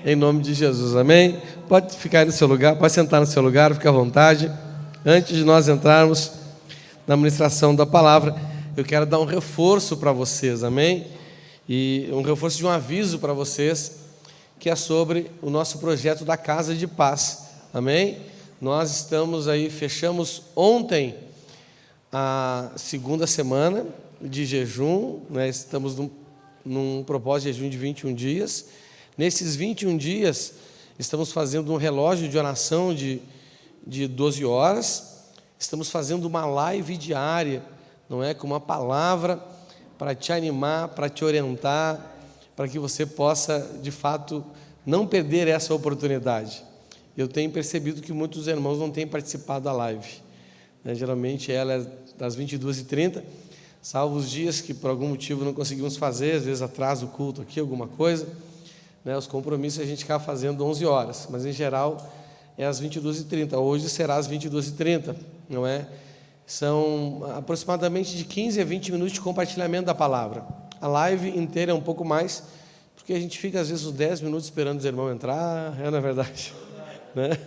Em nome de Jesus, amém? Pode ficar no seu lugar, pode sentar no seu lugar, fique à vontade. Antes de nós entrarmos na ministração da palavra, eu quero dar um reforço para vocês, amém? E um reforço de um aviso para vocês, que é sobre o nosso projeto da Casa de Paz, amém? Nós estamos aí, fechamos ontem a segunda semana de jejum, né? Estamos num propósito de jejum de 21 dias. Nesses 21 dias, estamos fazendo um relógio de oração de 12 horas, estamos fazendo uma live diária, não é? Com uma palavra para te animar, para te orientar, para que você possa, de fato, não perder essa oportunidade. Eu tenho percebido que muitos irmãos não têm participado da live, né? Geralmente ela é das 22h30, salvo os dias que por algum motivo não conseguimos fazer, às vezes atrasa o culto aqui, alguma coisa, né? Os compromissos a gente acaba fazendo 11 horas, mas em geral é às 22h30, hoje será às 22h30, não é? São aproximadamente de 15 a 20 minutos de compartilhamento da palavra. A live inteira é um pouco mais, porque a gente fica às vezes uns 10 minutos esperando os irmãos entrar, não é verdade? Né?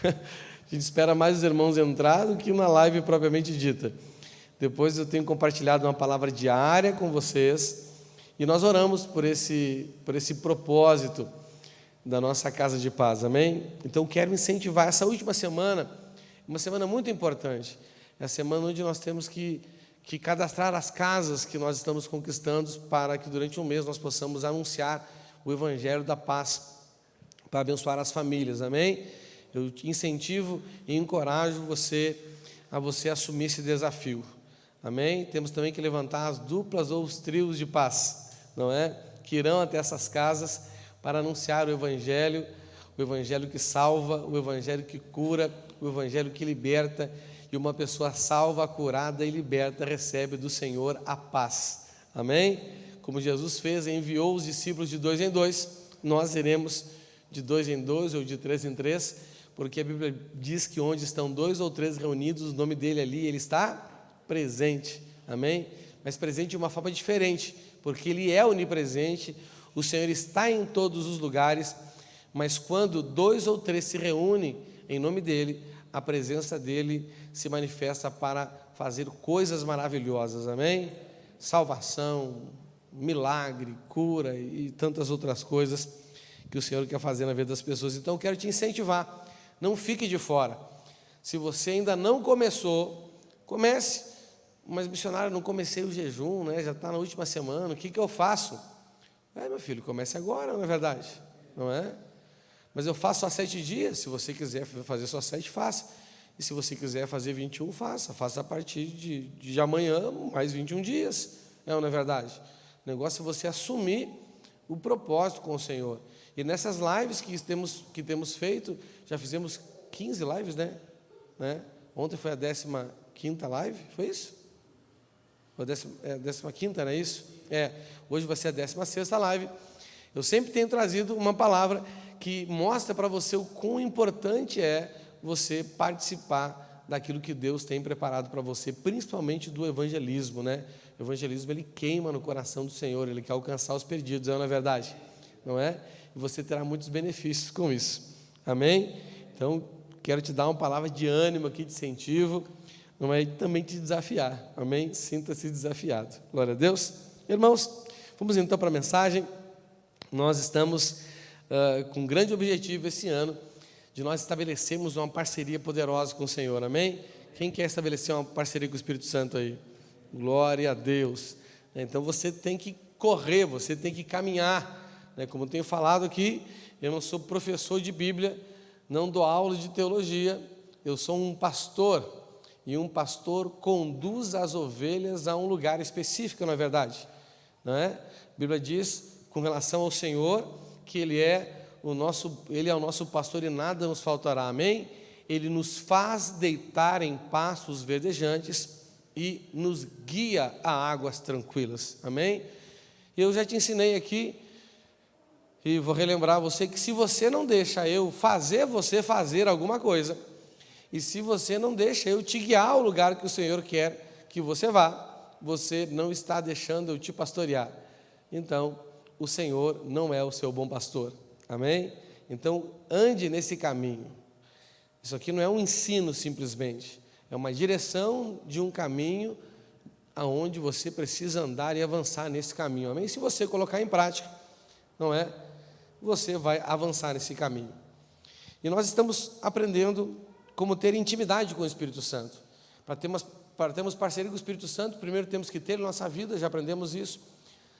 A gente espera mais os irmãos entrar do que na live propriamente dita. Depois eu tenho compartilhado uma palavra diária com vocês, e nós oramos por esse propósito da nossa Casa de Paz, amém? Então quero incentivar essa última semana, uma semana muito importante, é a semana onde nós temos que cadastrar as casas que nós estamos conquistando, para que durante um mês nós possamos anunciar o Evangelho da Paz, para abençoar as famílias, amém? Eu te incentivo e encorajo a você assumir esse desafio, amém? Temos também que levantar as duplas ou os trios de paz, não é? Que irão até essas casas para anunciar o Evangelho que salva, o Evangelho que cura, o Evangelho que liberta, e uma pessoa salva, curada e liberta recebe do Senhor a paz, amém? Como Jesus fez, enviou os discípulos de 2 em 2, nós iremos de 2 em 2 ou de 3 em 3, porque a Bíblia diz que onde estão 2 ou 3 reunidos, o nome dele ali, ele está presente, amém? Mas presente de uma forma diferente, porque ele é onipresente, o Senhor está em todos os lugares, mas quando 2 ou 3 se reúnem em nome dele, a presença dele se manifesta para fazer coisas maravilhosas, amém? Salvação, milagre, cura e tantas outras coisas que o Senhor quer fazer na vida das pessoas. Então eu quero te incentivar, não fique de fora. Se você ainda não começou, comece. Mas missionário, não comecei o jejum, né? Já está na última semana, o que eu faço? Meu filho, comece agora, não é verdade? Não é? Mas eu faço só 7 dias, se você quiser fazer só 7, faça. E se você quiser fazer 21, faça a partir de amanhã, mais 21 dias, não é verdade? O negócio é você assumir o propósito com o Senhor. E nessas lives que temos feito, já fizemos 15 lives, né? Ontem foi a 15ª live, foi isso? A 15ª, não é isso? Hoje vai ser a 16ª live. Eu sempre tenho trazido uma palavra que mostra para você o quão importante é você participar daquilo que Deus tem preparado para você, principalmente do evangelismo, né? O evangelismo, ele queima no coração do Senhor, ele quer alcançar os perdidos, não é verdade? Não é? E você terá muitos benefícios com isso, amém? Então, quero te dar uma palavra de ânimo aqui, de incentivo, não é? E também te desafiar, amém? Sinta-se desafiado, glória a Deus. Irmãos, vamos então para a mensagem. Nós estamos com um grande objetivo esse ano, de nós estabelecermos uma parceria poderosa com o Senhor, amém? Quem quer estabelecer uma parceria com o Espírito Santo aí? Glória a Deus. Então você tem que correr, você tem que caminhar, né? Como eu tenho falado aqui, eu não sou professor de Bíblia, não dou aula de teologia, eu sou um pastor, e um pastor conduz as ovelhas a um lugar específico, não é verdade? Não é? A Bíblia diz, com relação ao Senhor, que Ele é o nosso pastor e nada nos faltará, amém? Ele nos faz deitar em pastos verdejantes e nos guia a águas tranquilas, amém? Eu já te ensinei aqui, e vou relembrar você, que se você não deixa eu fazer você fazer alguma coisa, e se você não deixa eu te guiar ao lugar que o Senhor quer que você vá, você não está deixando eu te pastorear. Então, o Senhor não é o seu bom pastor, Amém? Então, ande nesse caminho. Isso aqui não é um ensino simplesmente, é uma direção de um caminho aonde você precisa andar e avançar nesse caminho. Amém? Se você colocar em prática, não é? Você vai avançar nesse caminho. E nós estamos aprendendo como ter intimidade com o Espírito Santo. Para termos parceria com o Espírito Santo, primeiro temos que ter em nossa vida, já aprendemos isso.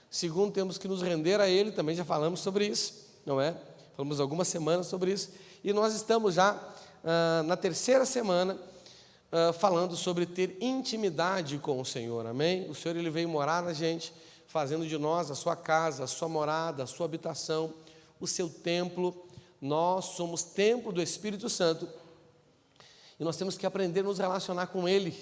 Segundo, temos que nos render a Ele, também já falamos sobre isso, não é? Falamos algumas semanas sobre isso. E nós estamos já na terceira semana falando sobre ter intimidade com o Senhor, amém? O Senhor, Ele veio morar na gente, fazendo de nós a sua casa, a sua morada, a sua habitação, o seu templo. Nós somos templo do Espírito Santo e nós temos que aprender a nos relacionar com Ele,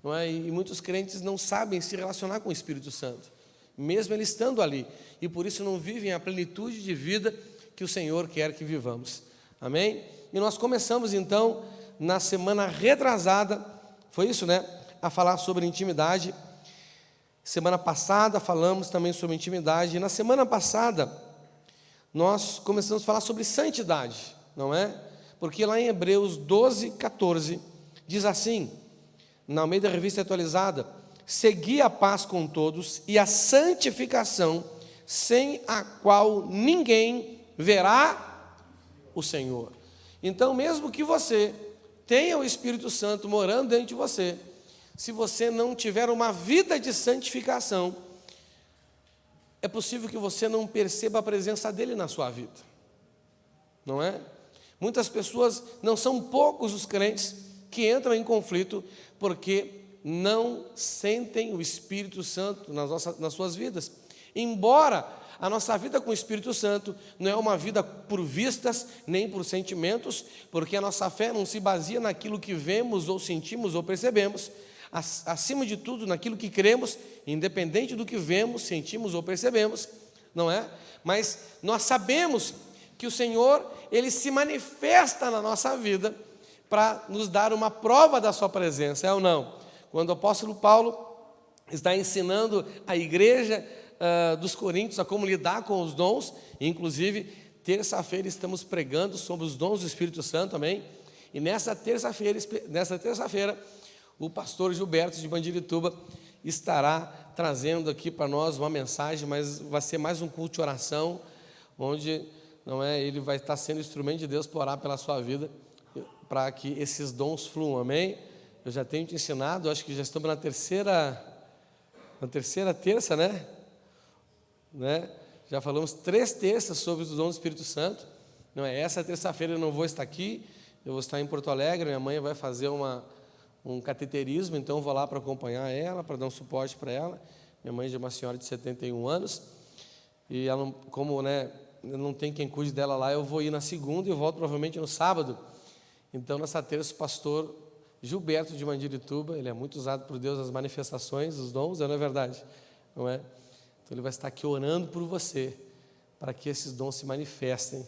não é? E muitos crentes não sabem se relacionar com o Espírito Santo, mesmo Ele estando ali, e por isso não vivem a plenitude de vida que o Senhor quer que vivamos, amém? E nós começamos então, na semana retrasada, foi isso, né? A falar sobre intimidade. Semana passada falamos também sobre intimidade, e na semana passada nós começamos a falar sobre santidade, não é? Porque lá em Hebreus 12, 14, diz assim, na Almeida Revista Atualizada: segui a paz com todos e a santificação, sem a qual ninguém verá o Senhor. Então, mesmo que você tenha o Espírito Santo morando dentro de você, se você não tiver uma vida de santificação, é possível que você não perceba a presença dele na sua vida, não é? Muitas pessoas, não são poucos os crentes que entram em conflito porque não sentem o Espírito Santo nas suas vidas. Embora a nossa vida com o Espírito Santo não é uma vida por vistas, nem por sentimentos, porque a nossa fé não se baseia naquilo que vemos, ou sentimos, ou percebemos, acima de tudo naquilo que cremos, independente do que vemos, sentimos ou percebemos, não é? Mas nós sabemos que o Senhor, Ele se manifesta na nossa vida para nos dar uma prova da sua presença, é ou não? Quando o apóstolo Paulo está ensinando a igreja dos Coríntios a como lidar com os dons, inclusive terça-feira estamos pregando sobre os dons do Espírito Santo, amém? E nessa terça-feira, o pastor Gilberto de Mandirituba estará trazendo aqui para nós uma mensagem, mas vai ser mais um culto de oração, onde não é, ele vai estar sendo instrumento de Deus para orar pela sua vida, para que esses dons fluam, amém? Eu já tenho te ensinado, acho que já estamos na terceira terça, né? Já falamos 3 terças sobre os dons do Espírito Santo, não é? Essa terça-feira eu não vou estar aqui, eu vou estar em Porto Alegre, minha mãe vai fazer um cateterismo, então eu vou lá para acompanhar ela, para dar um suporte para ela. Minha mãe é uma senhora de 71 anos, e ela, como não tem quem cuide dela lá, eu vou ir na segunda e eu volto provavelmente no sábado. Então, nessa terça, o pastor Gilberto de Mandirituba, ele é muito usado por Deus nas manifestações, os dons, não é verdade? Não é? Então, ele vai estar aqui orando por você, para que esses dons se manifestem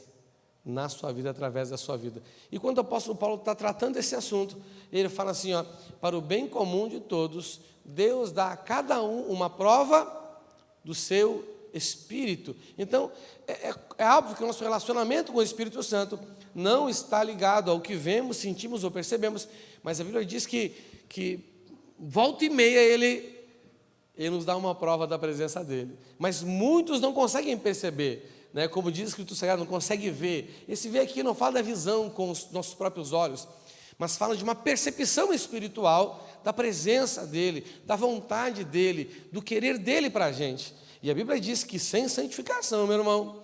na sua vida, através da sua vida. E quando o apóstolo Paulo está tratando desse assunto, ele fala assim, ó, para o bem comum de todos, Deus dá a cada um uma prova do seu Espírito. Então, é óbvio que o nosso relacionamento com o Espírito Santo não está ligado ao que vemos, sentimos ou percebemos, mas a Bíblia diz que volta e meia ele nos dá uma prova da presença dele. Mas muitos não conseguem perceber, né? Como diz a Escritura Sagrada, não consegue ver. Esse ver aqui não fala da visão com os nossos próprios olhos, mas fala de uma percepção espiritual da presença dele, da vontade dele, do querer dele para a gente. E a Bíblia diz que sem santificação, meu irmão,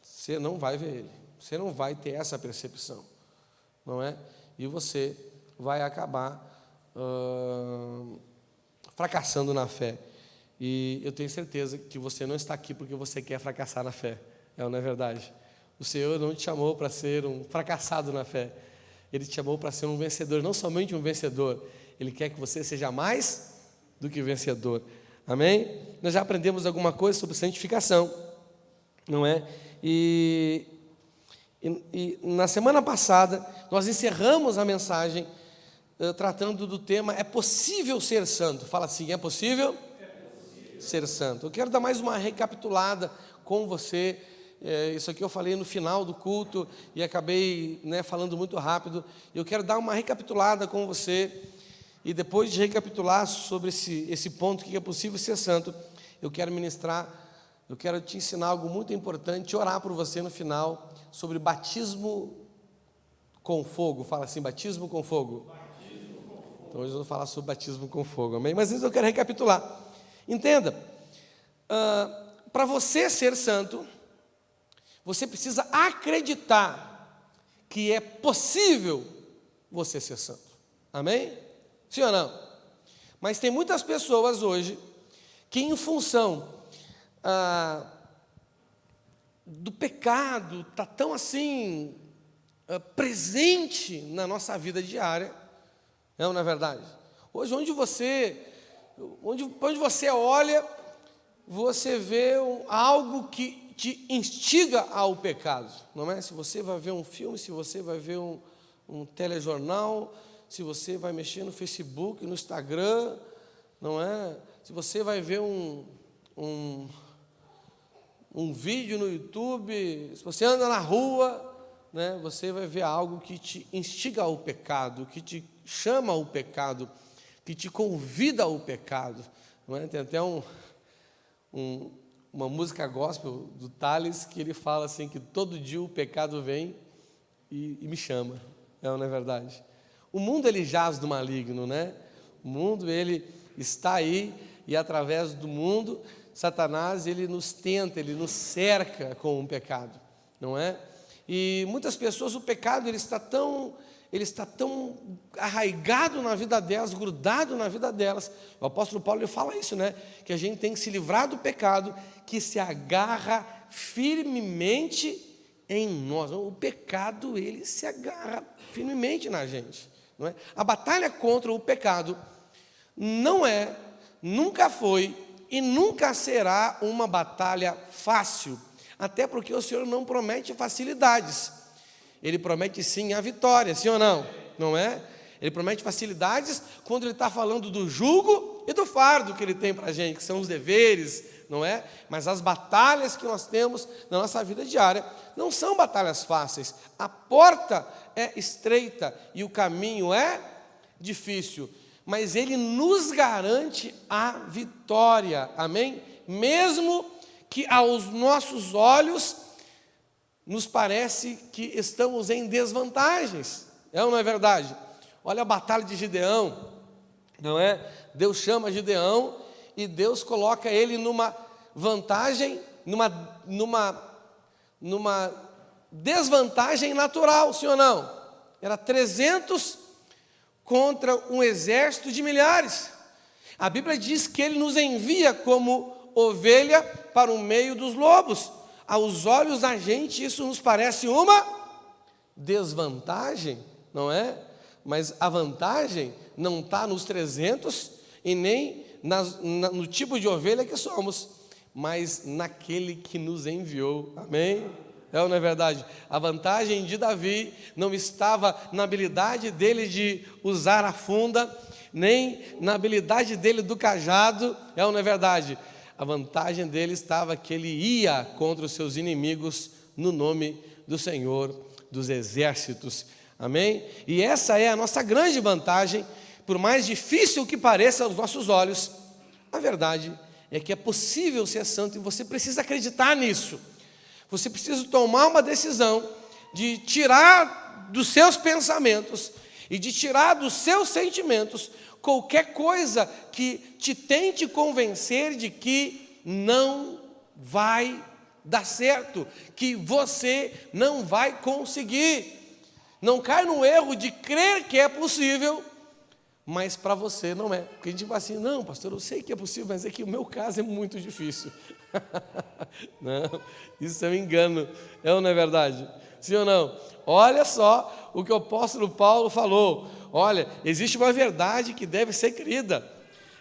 você não vai ver ele, você não vai ter essa percepção, não é? E você vai acabar fracassando na fé. E eu tenho certeza que você não está aqui porque você quer fracassar na fé, não é verdade? O Senhor não te chamou para ser um fracassado na fé, Ele te chamou para ser um vencedor, não somente um vencedor, Ele quer que você seja mais do que vencedor, amém? Nós já aprendemos alguma coisa sobre santificação, não é? E na semana passada, nós encerramos a mensagem tratando do tema, é possível ser santo? Fala assim, é possível ser santo. Eu quero dar mais uma recapitulada com você. Isso aqui eu falei no final do culto e acabei, falando muito rápido. Eu quero dar uma recapitulada com você. E depois de recapitular sobre esse ponto que é possível ser santo, eu quero te ensinar algo muito importante, orar por você no final, sobre batismo com fogo. Fala assim, batismo com fogo. Batismo com fogo. Então hoje eu vou falar sobre batismo com fogo, amém? Mas antes eu quero recapitular. Entenda, para você ser santo, você precisa acreditar que é possível você ser santo, amém? Sim ou não? Mas tem muitas pessoas hoje que, em função do pecado, está tão assim presente na nossa vida diária, não é verdade? Hoje, onde você olha, você vê algo que te instiga ao pecado, não é? Se você vai ver um filme, se você vai ver um telejornal, se você vai mexer no Facebook, no Instagram, não é? Se você vai ver um vídeo no YouTube, se você anda na rua, você vai ver algo que te instiga ao pecado, que te chama ao pecado, que te convida ao pecado, não é? Tem até uma música gospel do Thales que ele fala assim, que todo dia o pecado vem e me chama, não é verdade? O mundo, ele jaz do maligno, né? O mundo, ele está aí, e através do mundo, Satanás, ele nos tenta, ele nos cerca com o pecado, não é? E muitas pessoas, o pecado, ele está tão arraigado na vida delas, grudado na vida delas. O apóstolo Paulo, ele fala isso, né? Que a gente tem que se livrar do pecado, que se agarra firmemente em nós. O pecado, ele se agarra firmemente na gente. Não é? A batalha contra o pecado não é, nunca foi e nunca será uma batalha fácil, até porque o Senhor não promete facilidades, Ele promete sim a vitória, sim ou não? Não é? Ele promete facilidades quando Ele está falando do jugo e do fardo que Ele tem para a gente, que são os deveres, não é? Mas as batalhas que nós temos na nossa vida diária não são batalhas fáceis. A porta é estreita e o caminho é difícil, mas Ele nos garante a vitória, amém? Mesmo que aos nossos olhos nos parece que estamos em desvantagens, não é verdade? Olha a batalha de Gideão, não é? Deus chama Gideão e Deus coloca ele numa vantagem, numa desvantagem natural, sim ou não? Era 300 contra um exército de milhares. A Bíblia diz que Ele nos envia como ovelha para o meio dos lobos. Aos olhos da gente isso nos parece uma desvantagem, não é? Mas a vantagem não está nos 300 e nem no tipo de ovelha que somos, mas naquele que nos enviou, amém? Não é verdade? A vantagem de Davi não estava na habilidade dele de usar a funda, nem na habilidade dele do cajado, não é verdade? A vantagem dele estava que ele ia contra os seus inimigos no nome do Senhor dos exércitos, amém? E essa é a nossa grande vantagem, por mais difícil que pareça aos nossos olhos, a verdade é que é possível ser santo e você precisa acreditar nisso. Você precisa tomar uma decisão de tirar dos seus pensamentos e de tirar dos seus sentimentos qualquer coisa que te tente convencer de que não vai dar certo, que você não vai conseguir. Não cai no erro de crer que é possível, mas para você não é. Porque a gente fala assim, não, pastor, eu sei que é possível, mas é que o meu caso é muito difícil. Não, isso é um engano, não é verdade? Sim ou não? Olha só o que o apóstolo Paulo falou. Olha, existe uma verdade que deve ser crida,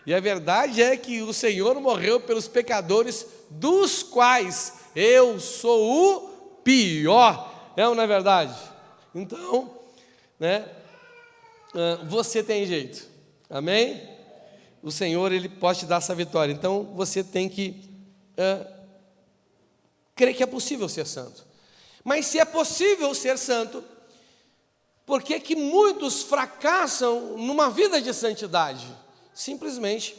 e a verdade é que o Senhor morreu pelos pecadores, dos quais eu sou o pior, não é verdade? Então, você tem jeito, amém? O Senhor, Ele pode te dar essa vitória, então você tem que crê que é possível ser santo. Mas se é possível ser santo, por que que muitos fracassam numa vida de santidade? Simplesmente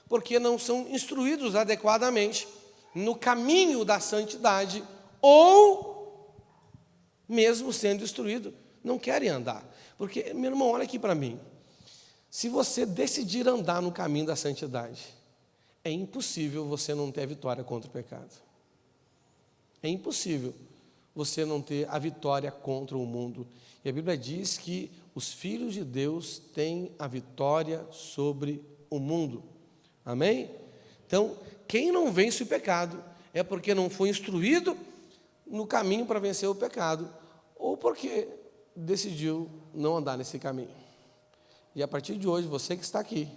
porque não são instruídos adequadamente no caminho da santidade, ou, mesmo sendo instruído, não querem andar. Porque, meu irmão, olha aqui para mim. Se você decidir andar no caminho da santidade, é impossível você não ter a vitória contra o pecado. É impossível você não ter a vitória contra o mundo. E a Bíblia diz que os filhos de Deus têm a vitória sobre o mundo. Amém? Então, quem não vence o pecado é porque não foi instruído no caminho para vencer o pecado, ou porque decidiu não andar nesse caminho. E a partir de hoje, você que está aqui,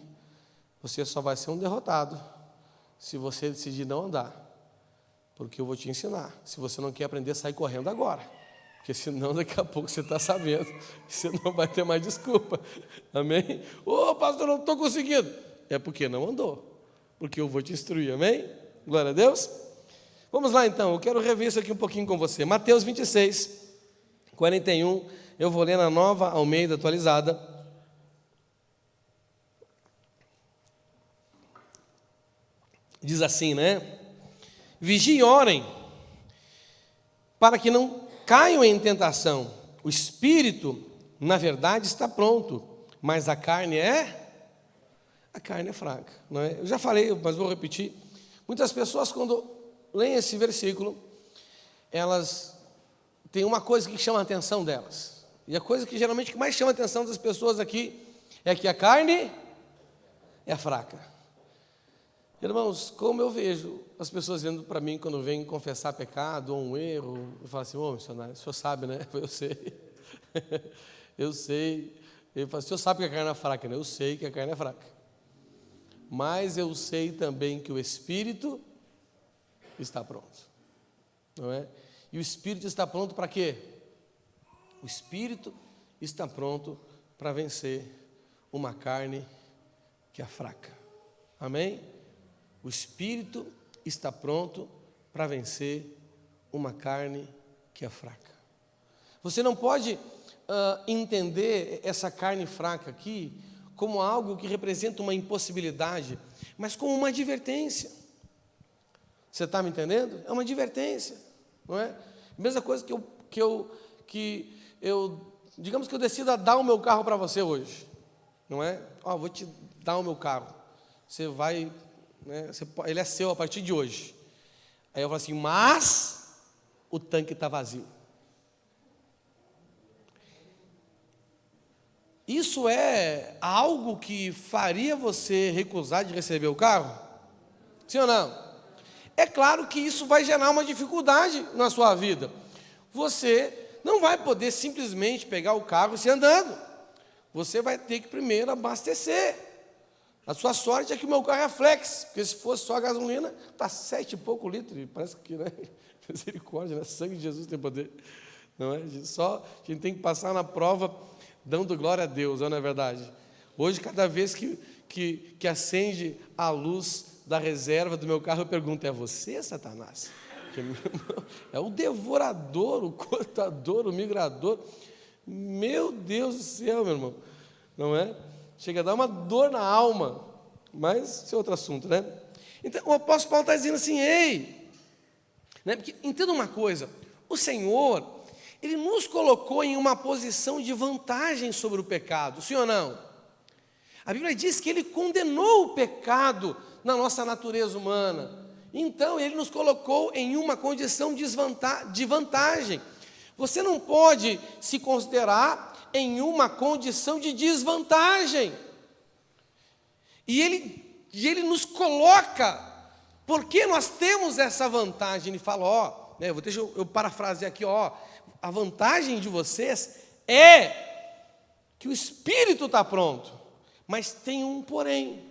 você só vai ser um derrotado se você decidir não andar, porque eu vou te ensinar. Se você não quer aprender, sai correndo agora, porque senão daqui a pouco você está sabendo, você não vai ter mais desculpa. Amém? Ô, pastor, não estou conseguindo. É porque não andou, porque eu vou te instruir. Amém? Glória a Deus. Vamos lá então, eu quero rever isso aqui um pouquinho com você. Mateus 26, 41, eu vou ler na Nova Almeida atualizada. Diz assim, né? Vigiem e orem, para que não caiam em tentação. O espírito, na verdade, está pronto, mas a carne é fraca. Não é? Eu já falei, mas vou repetir. Muitas pessoas, quando leem esse versículo, elas têm uma coisa que chama a atenção delas. E a coisa que geralmente mais chama a atenção das pessoas aqui é que a carne é fraca. Irmãos, como eu vejo as pessoas vindo para mim quando vêm confessar pecado ou um erro, eu falo assim, ô missionário, o senhor sabe, né? Eu sei, eu sei. Ele fala, o senhor sabe que a carne é fraca, né? Eu sei que a carne é fraca. Mas eu sei também que o Espírito está pronto, não é? E o Espírito está pronto para quê? O Espírito está pronto para vencer uma carne que é fraca. Amém? O Espírito está pronto para vencer uma carne que é fraca. Você não pode entender essa carne fraca aqui como algo que representa uma impossibilidade, mas como uma advertência. Você está me entendendo? É uma advertência, não é? Mesma coisa que eu digamos que eu decida dar o meu carro para você hoje, não é? Ó, vou te dar o meu carro, você vai, né, ele é seu a partir de hoje. Aí eu falo assim, mas o tanque está vazio. Isso é algo que faria você recusar de receber o carro? Sim ou não? É claro que isso vai gerar uma dificuldade na sua vida. Você não vai poder simplesmente pegar o carro e sair andando. Você vai ter que primeiro abastecer. A sua sorte é que o meu carro é flex, porque se fosse só a gasolina, está 7 e pouco litros, parece que, né? Misericórdia, né? Sangue de Jesus tem poder. Não é? A gente tem que passar na prova dando glória a Deus, não é verdade? Hoje, cada vez que acende a luz da reserva do meu carro, eu pergunto, é você, Satanás? É o devorador, o cortador, o migrador. Meu Deus do céu, meu irmão. Não é? Chega a dar uma dor na alma. Mas isso é outro assunto, né? Então, o apóstolo Paulo está dizendo assim, ei, né? Porque, entenda uma coisa, o Senhor, Ele nos colocou em uma posição de vantagem sobre o pecado, sim ou não? A Bíblia diz que Ele condenou o pecado na nossa natureza humana. Então, Ele nos colocou em uma condição de vantagem. Você não pode se considerar em uma condição de desvantagem. E Ele nos coloca, porque nós temos essa vantagem. Ele fala, ó, né, deixa eu parafrasear aqui, ó, a vantagem de vocês é que o espírito está pronto, mas tem um porém,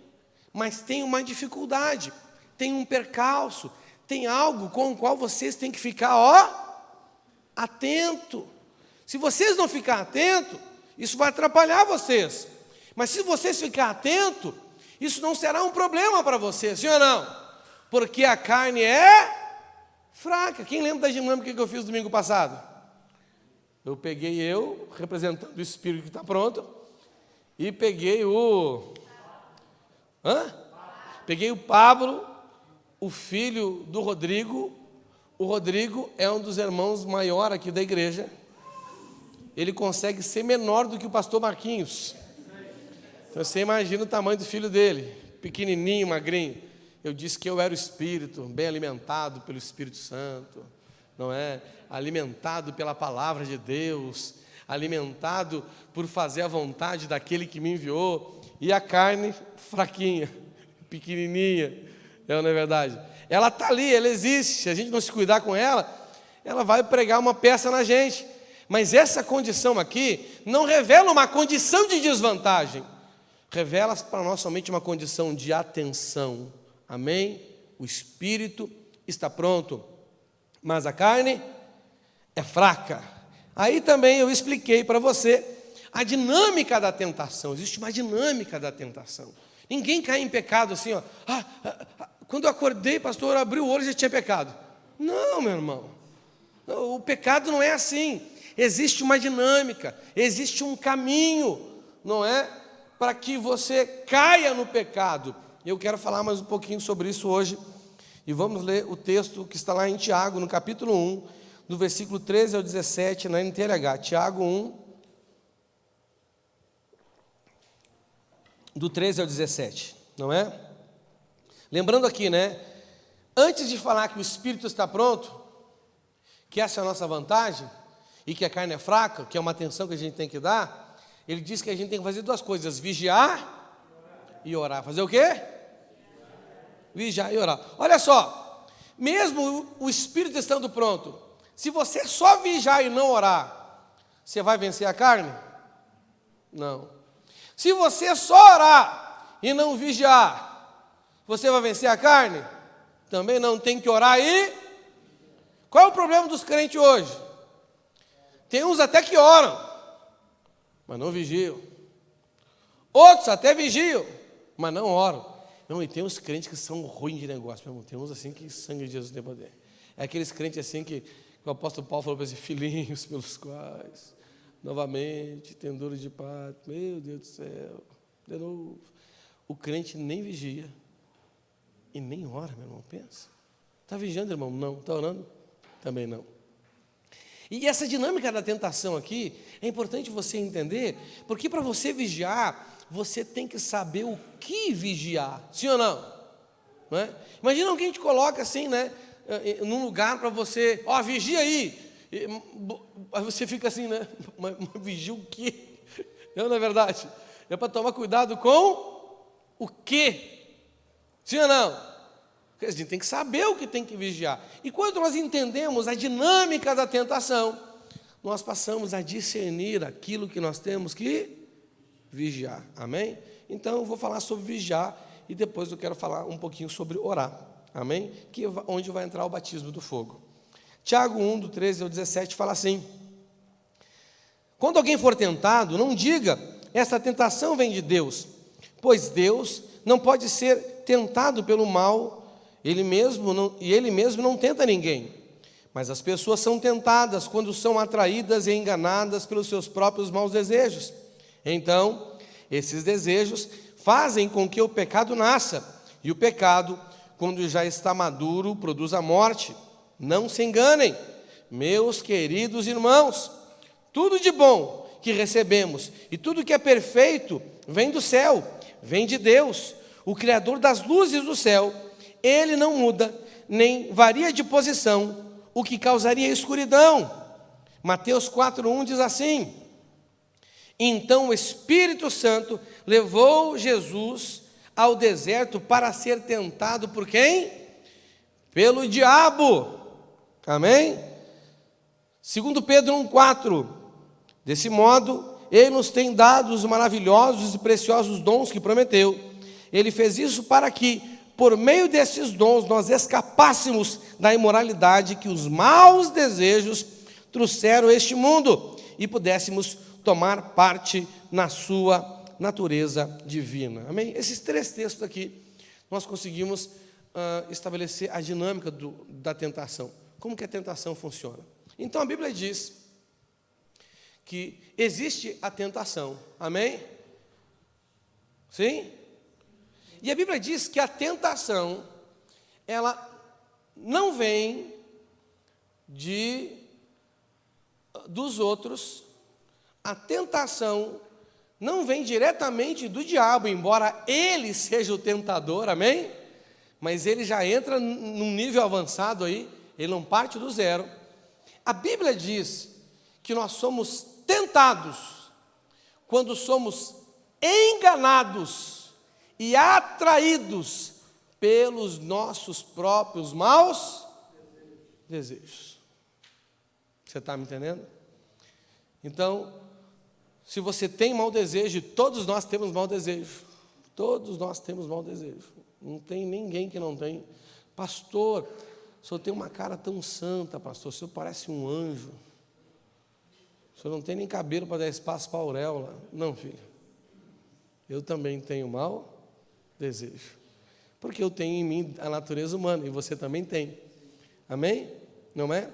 mas tem uma dificuldade, tem um percalço, tem algo com o qual vocês têm que ficar, ó, atento. Se vocês não ficar atento, isso vai atrapalhar vocês. Mas se vocês ficar atento, isso não será um problema para vocês, sim ou não? Porque a carne é fraca. Quem lembra da dinâmica que eu fiz domingo passado? Eu peguei representando o espírito que está pronto, e peguei Peguei o Pablo, o filho do Rodrigo. O Rodrigo é um dos irmãos maior aqui da igreja. Ele consegue ser menor do que o pastor Marquinhos. Então você imagina o tamanho do filho dele, pequenininho, magrinho. Eu disse que eu era o Espírito, bem alimentado pelo Espírito Santo, não é? Alimentado pela palavra de Deus, alimentado por fazer a vontade daquele que me enviou, e a carne fraquinha, pequenininha, não é verdade? Ela está ali, ela existe. Se a gente não se cuidar com ela, ela vai pregar uma peça na gente. Mas essa condição aqui não revela uma condição de desvantagem, revela para nós somente uma condição de atenção. Amém? O espírito está pronto, mas a carne é fraca. Aí também eu expliquei para você a dinâmica da tentação. Existe uma dinâmica da tentação. Ninguém cai em pecado assim, ó. Quando eu acordei, pastor, eu abri o olho e já tinha pecado. Não, meu irmão. O pecado não é assim. Existe uma dinâmica, existe um caminho, não é? Para que você caia no pecado. Eu quero falar mais um pouquinho sobre isso hoje. E vamos ler o texto que está lá em Tiago, no capítulo 1, do versículo 13 ao 17, na NTLH. Tiago 1, do 13 ao 17, não é? Lembrando aqui, né? Antes de falar que o espírito está pronto, que essa é a nossa vantagem, e que a carne é fraca, que é uma atenção que a gente tem que dar, ele diz que a gente tem que fazer duas coisas: vigiar e orar. Fazer o quê? Vigiar e orar. Olha só, mesmo o espírito estando pronto, se você só vigiar e não orar, você vai vencer a carne? Não. Se você só orar e não vigiar, você vai vencer a carne? Também não. Tem que orar e... Qual é o problema dos crentes hoje? Tem uns até que oram, mas não vigiam. Outros até vigiam, mas não oram. Não, e tem uns crentes que são ruins de negócio, meu irmão. Tem uns assim que sangue de Jesus tem poder. É aqueles crentes assim que o apóstolo Paulo falou para esses filhinhos pelos quais, novamente, tendores de pátria. Meu Deus do céu, de novo. O crente nem vigia e nem ora, meu irmão, pensa. Está vigiando, irmão? Não. Está orando? Também não. E essa dinâmica da tentação aqui, é importante você entender, porque para você vigiar, você tem que saber o que vigiar, sim ou não? Não é? Imagina alguém te coloca assim, né, num lugar para você, vigia aí, aí você fica assim, né, mas vigia o quê? Não é verdade? É para tomar cuidado com o quê? Sim ou não? Porque a gente tem que saber o que tem que vigiar. E quando nós entendemos a dinâmica da tentação, nós passamos a discernir aquilo que nós temos que vigiar. Amém? Então, eu vou falar sobre vigiar e depois eu quero falar um pouquinho sobre orar. Amém? Que é onde vai entrar o batismo do fogo. Tiago 1, do 13 ao 17, fala assim: quando alguém for tentado, não diga, essa tentação vem de Deus, pois Deus não pode ser tentado pelo mal, ele mesmo não tenta ninguém, mas as pessoas são tentadas quando são atraídas e enganadas pelos seus próprios maus desejos. Então, esses desejos fazem com que o pecado nasça, e o pecado, quando já está maduro, produz a morte. Não se enganem, meus queridos irmãos, tudo de bom que recebemos e tudo que é perfeito vem do céu, vem de Deus, o Criador das luzes do céu. Ele não muda, nem varia de posição, o que causaria escuridão. Mateus 4:1 diz assim: então o Espírito Santo levou Jesus ao deserto para ser tentado por quem? Pelo diabo. Amém? 2 Pedro 1:4, desse modo, Ele nos tem dado os maravilhosos e preciosos dons que prometeu. Ele fez isso para que, por meio desses dons, nós escapássemos da imoralidade que os maus desejos trouxeram a este mundo e pudéssemos tomar parte na sua natureza divina. Amém? Esses três textos aqui, nós conseguimos estabelecer a dinâmica da tentação. como que a tentação funciona. Então a Bíblia diz que existe a tentação, amém? Sim? E a Bíblia diz que a tentação, ela não vem dos outros, a tentação não vem diretamente do diabo, embora ele seja o tentador, amém? Mas ele já entra num nível avançado aí, ele não parte do zero. A Bíblia diz que nós somos tentados quando somos enganados e atraídos pelos nossos próprios maus desejos. Você está me entendendo? Então, se você tem mau desejo, todos nós temos mau desejo. Todos nós temos mau desejo. Não tem ninguém que não tem. Pastor, o senhor tem uma cara tão santa, pastor. O senhor parece um anjo. O senhor não tem nem cabelo para dar espaço para a auréola. Não, filho. Eu também tenho mau desejo. Porque eu tenho em mim a natureza humana. E você também tem. Amém? Não é?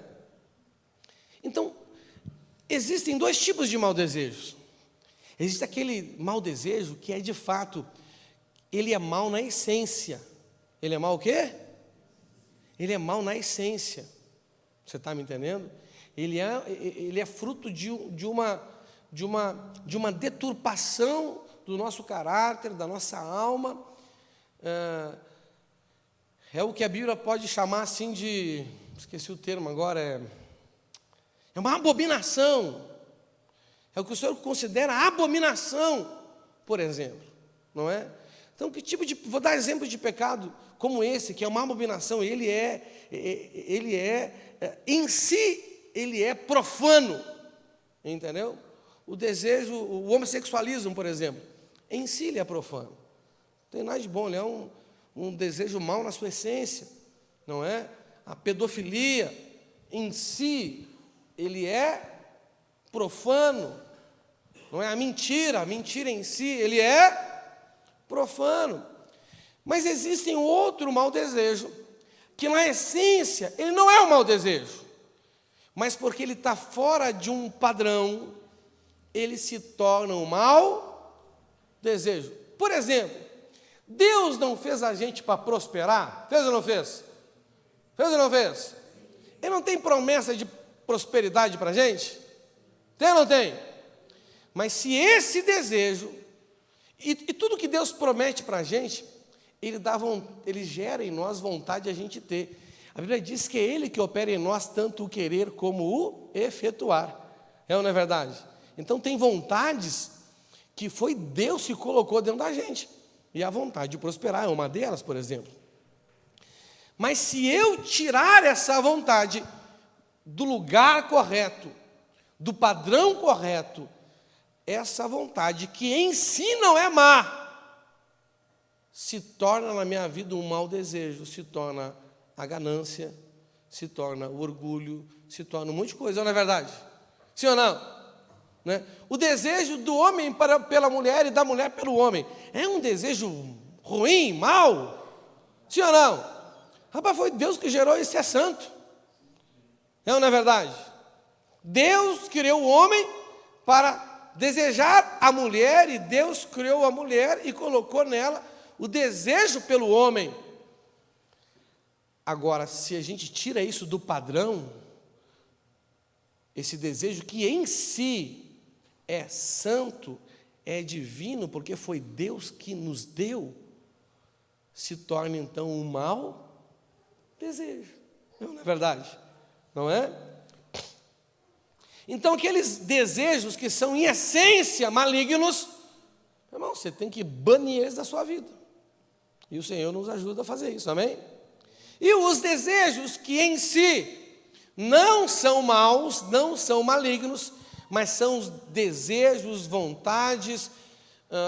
Então, existem dois tipos de mau desejos. Existe aquele mau desejo que é de fato, ele é mau na essência. Ele é mau o quê? Ele é mau na essência. Você está me entendendo? Ele é fruto de uma deturpação do nosso caráter, da nossa alma. É o que a Bíblia pode chamar assim de, esqueci o termo agora, é uma abominação. É o que o Senhor considera abominação, por exemplo, não é? Então, vou dar exemplos de pecado como esse, que é uma abominação. Em si, ele é profano, entendeu? O desejo, o homossexualismo, por exemplo, em si ele é profano. Não tem nada de bom, ele é um desejo mau na sua essência, não é? A pedofilia, em si, ele é profano, não é? A mentira em si, ele é profano. Mas existe outro mau desejo, que na essência, ele não é um mau desejo, mas porque ele está fora de um padrão, ele se torna um mau desejo. Por exemplo, Deus não fez a gente para prosperar? Fez ou não fez? Fez ou não fez? Ele não tem promessa de prosperidade para a gente? Tem ou não tem? Mas se esse desejo, e tudo que Deus promete para a gente, ele gera em nós vontade de a gente ter. A Bíblia diz que é Ele que opera em nós tanto o querer como o efetuar. É ou não é verdade? Então tem vontades que foi Deus que colocou dentro da gente. E a vontade de prosperar é uma delas, por exemplo. Mas se eu tirar essa vontade do lugar correto, do padrão correto, essa vontade, que em si não é má, se torna na minha vida um mau desejo, se torna a ganância, se torna o orgulho, se torna um monte de coisa, não é verdade? Sim ou não? Né? O desejo do homem pela mulher e da mulher pelo homem é um desejo ruim, mau? Sim ou não? Rapaz, foi Deus que gerou isso, é santo. É ou não é verdade? Deus criou o homem para desejar a mulher, e Deus criou a mulher e colocou nela o desejo pelo homem. Agora, se a gente tira isso do padrão, esse desejo que em si é santo, é divino, porque foi Deus que nos deu, se torna então um mau desejo. Não é verdade? Não é? Então, aqueles desejos que são em essência malignos, irmão, você tem que banir eles da sua vida. E o Senhor nos ajuda a fazer isso, amém? E os desejos que em si não são maus, não são malignos, mas são os desejos, vontades,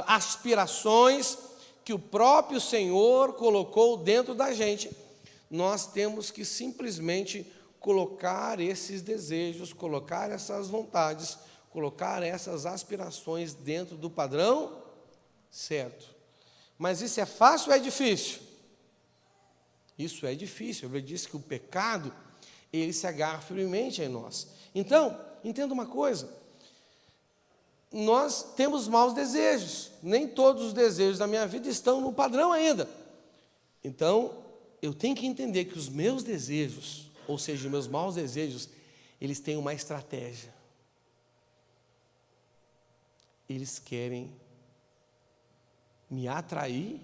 aspirações que o próprio Senhor colocou dentro da gente. Nós temos que simplesmente colocar esses desejos, colocar essas vontades, colocar essas aspirações dentro do padrão certo. Mas isso é fácil ou é difícil? Isso é difícil. A Bíblia diz que o pecado, ele se agarra firmemente em nós. Então, entenda uma coisa, nós temos maus desejos, nem todos os desejos da minha vida estão no padrão ainda. Então, eu tenho que entender que os meus desejos, ou seja, os meus maus desejos, eles têm uma estratégia. Eles querem me atrair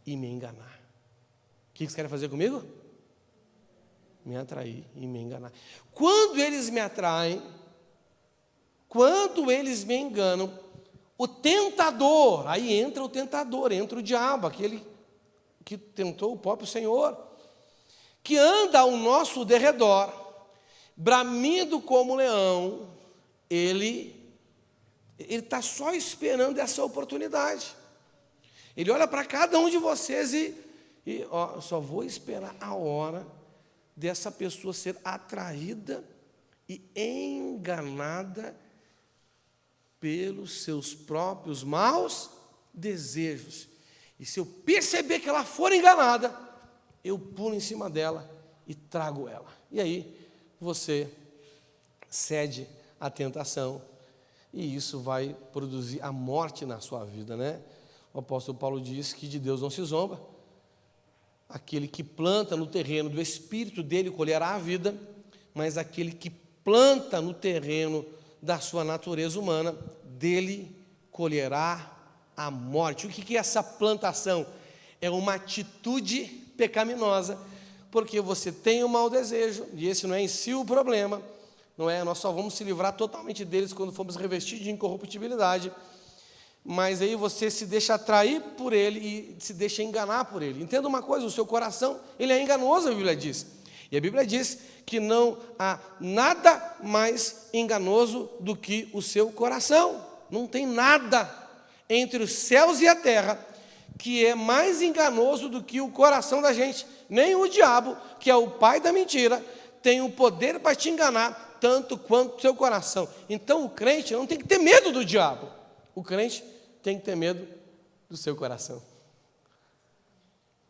e me enganar. O que eles querem fazer comigo? Me atrair e me enganar. Quando eles me atraem, quando eles me enganam, o tentador, aí entra o tentador, entra o diabo, aquele que tentou o próprio Senhor, que anda ao nosso derredor, bramindo como leão, ele está só esperando essa oportunidade. Ele olha para cada um de vocês e eu só vou esperar a hora dessa pessoa ser atraída e enganada pelos seus próprios maus desejos. E se eu perceber que ela for enganada, eu pulo em cima dela e trago ela. E aí você cede à tentação e isso vai produzir a morte na sua vida, né? O apóstolo Paulo diz que de Deus não se zomba. Aquele que planta no terreno do Espírito dele colherá a vida, mas aquele que planta no terreno da sua natureza humana, dele colherá a morte. O que é essa plantação? É uma atitude pecaminosa, porque você tem um mau desejo, e esse não é em si o problema, não é? Nós só vamos se livrar totalmente deles quando formos revestidos de incorruptibilidade, mas aí você se deixa atrair por ele e se deixa enganar por ele. Entenda uma coisa, o seu coração, ele é enganoso, a Bíblia diz. E a Bíblia diz que não há nada mais enganoso do que o seu coração. Não tem nada entre os céus e a terra que é mais enganoso do que o coração da gente. Nem o diabo, que é o pai da mentira, tem o poder para te enganar tanto quanto o seu coração. Então o crente não tem que ter medo do diabo. O crente tem que ter medo do seu coração,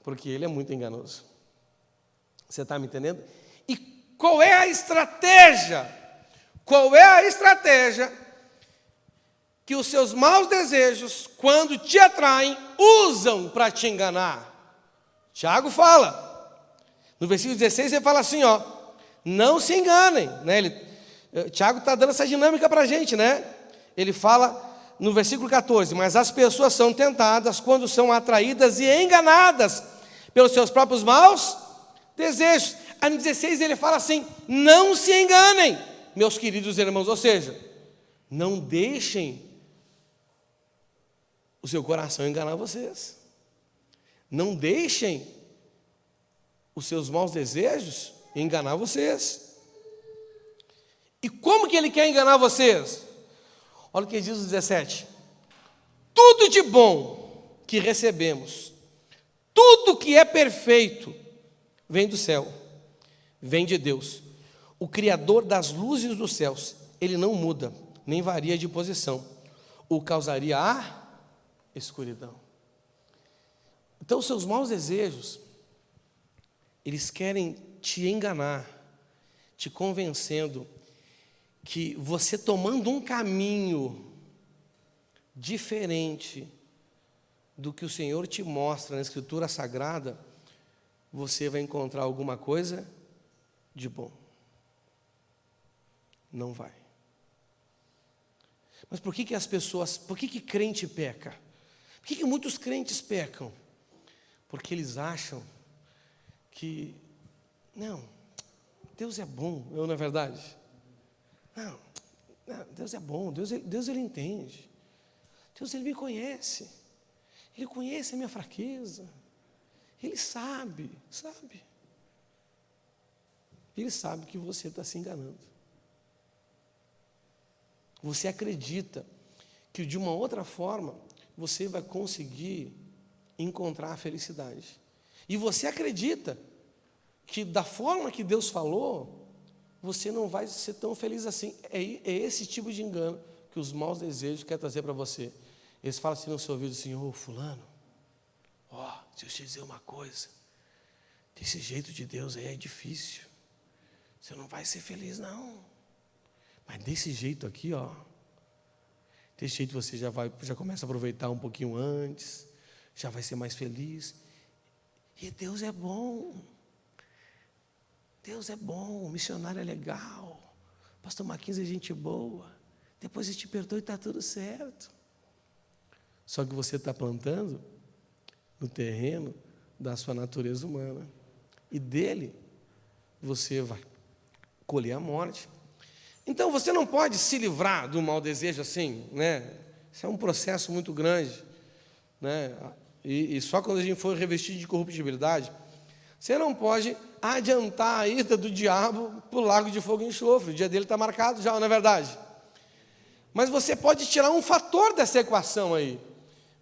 porque ele é muito enganoso. Você está me entendendo? E qual é a estratégia? Qual é a estratégia que os seus maus desejos, quando te atraem, usam para te enganar? Tiago fala, no versículo 16 ele fala assim, ó, não se enganem, né? Tiago está dando essa dinâmica para a gente, né? Ele fala no versículo 14, mas as pessoas são tentadas quando são atraídas e enganadas pelos seus próprios maus desejos. Aí no 16 ele fala assim, não se enganem, meus queridos irmãos, ou seja, não deixem o seu coração enganar vocês. Não deixem os seus maus desejos enganar vocês. E como que ele quer enganar vocês? Olha o que diz o 17. Tudo de bom que recebemos, tudo que é perfeito, vem do céu, vem de Deus, o Criador das luzes dos céus. Ele não muda, nem varia de posição, o causaria a escuridão. Então, os seus maus desejos, eles querem te enganar, te convencendo que você tomando um caminho diferente do que o Senhor te mostra na Escritura Sagrada, você vai encontrar alguma coisa de bom. Não vai. Mas por que as pessoas, por que crente peca? Por que muitos crentes pecam? Porque eles acham que, não, Deus é bom, não é verdade? Não, Deus é bom, Deus ele entende. Deus ele me conhece. Ele conhece a minha fraqueza. Ele sabe. Ele sabe que você está se enganando. Você acredita que de uma outra forma você vai conseguir encontrar a felicidade. E você acredita que da forma que Deus falou, você não vai ser tão feliz assim. É esse tipo de engano que os maus desejos querem trazer para você. Eles falam assim no seu ouvido assim, ô fulano, deixa eu te dizer uma coisa, desse jeito de Deus aí é difícil. Você não vai ser feliz, não. Mas desse jeito aqui, ó. Desse jeito você já começa a aproveitar um pouquinho antes. Já vai ser mais feliz. E Deus é bom. Deus é bom. O missionário é legal. Pastor Mackenzie é gente boa. Depois ele te perdoa e está tudo certo. Só que você está plantando no terreno da sua natureza humana. E dele você vai colher a morte. Então você não pode se livrar do mau desejo assim, né? Isso é um processo muito grande, né? E só quando a gente for revestido de corruptibilidade, você não pode adiantar a ida do diabo para o lago de fogo e enxofre. O dia dele está marcado já, não é verdade? Mas você pode tirar um fator dessa equação aí.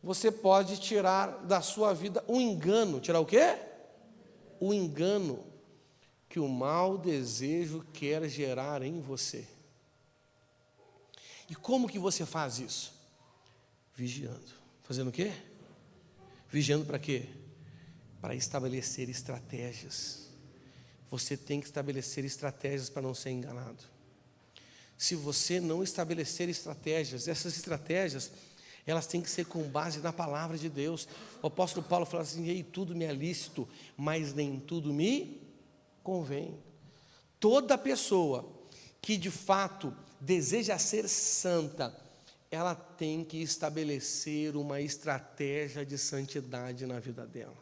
Você pode tirar da sua vida um engano. Tirar o quê? O engano que o mau desejo quer gerar em você. E como que você faz isso? Vigiando. Fazendo o quê? Vigiando para quê? Para estabelecer estratégias. Você tem que estabelecer estratégias para não ser enganado. Se você não estabelecer estratégias, essas estratégias, elas têm que ser com base na palavra de Deus. O apóstolo Paulo fala assim: ei, tudo me é lícito, mas nem tudo me convém. Toda pessoa que de fato deseja ser santa, ela tem que estabelecer uma estratégia de santidade na vida dela.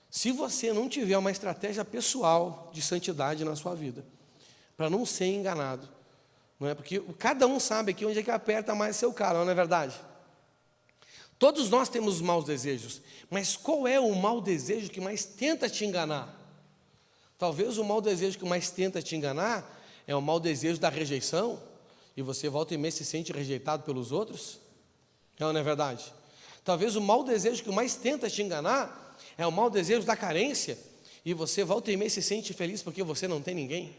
Se você não tiver uma estratégia pessoal de santidade na sua vida, para não ser enganado, não é? Porque cada um sabe aqui onde é que aperta mais seu calo, não é verdade? Todos nós temos maus desejos, mas qual é o mau desejo que mais tenta te enganar? Talvez o mau desejo que mais tenta te enganar é o mau desejo da rejeição, e você volta e meia se sente rejeitado pelos outros, não é verdade? Talvez o mau desejo que mais tenta te enganar é o mau desejo da carência, e você volta e meia se sente feliz porque você não tem ninguém,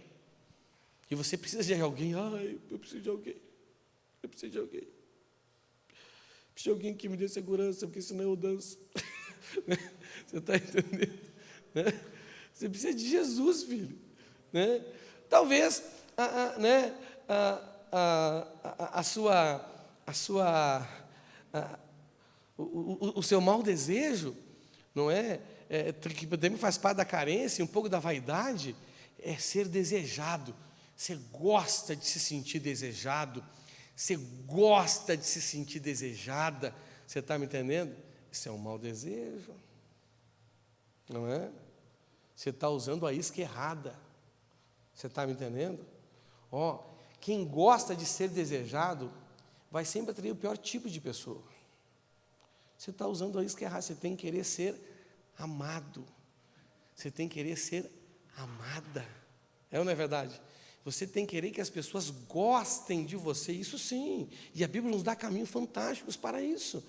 e você precisa de alguém. Ai, eu preciso de alguém, eu preciso de alguém, preciso de alguém que me dê segurança, porque senão eu danço. Você está entendendo? Você precisa de Jesus, filho, né? Talvez o seu mau desejo, não é, que também faz parte da carência, um pouco da vaidade, é ser desejado. Você gosta de se sentir desejado, você gosta de se sentir desejada. Você está me entendendo? Isso é um mau desejo, não é? Você está usando a isca errada. Você está me entendendo? Quem gosta de ser desejado vai sempre atrair o pior tipo de pessoa. Você está usando a isca errada. Você tem que querer ser amado. Você tem que querer ser amada. É ou não é verdade? Você tem que querer que as pessoas gostem de você. Isso sim. E a Bíblia nos dá caminhos fantásticos para isso.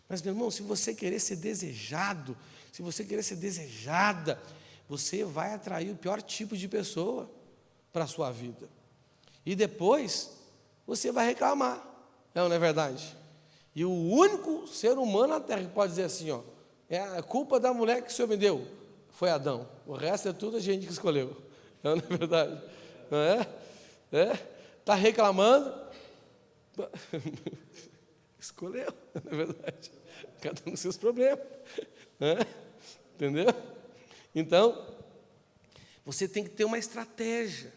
Mas, meu irmão, se você querer ser desejado, se você querer ser desejada, você vai atrair o pior tipo de pessoa para a sua vida. E depois, você vai reclamar. Não é verdade? E o único ser humano na terra que pode dizer assim, é a culpa da mulher que o Senhor me deu, foi Adão. O resto é tudo a gente que escolheu. Não é verdade? Não é? Está reclamando. Escolheu, não é verdade? Cada um com seus problemas. Entendeu? Então, você tem que ter uma estratégia.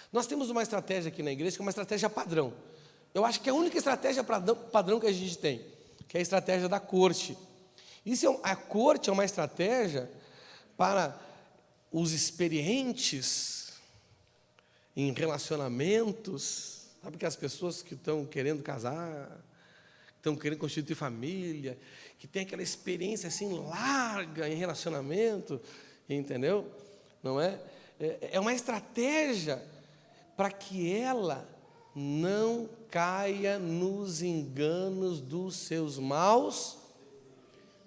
Nós temos uma estratégia aqui na igreja, que é uma estratégia padrão. Eu acho que é a única estratégia padrão que a gente tem, que é a estratégia da corte. A corte é uma estratégia para os experientes em relacionamentos, sabe, que as pessoas que estão querendo casar, estão querendo constituir família, que tem aquela experiência assim larga em relacionamento, entendeu? Não é? É uma estratégia para que ela não caia nos enganos dos seus maus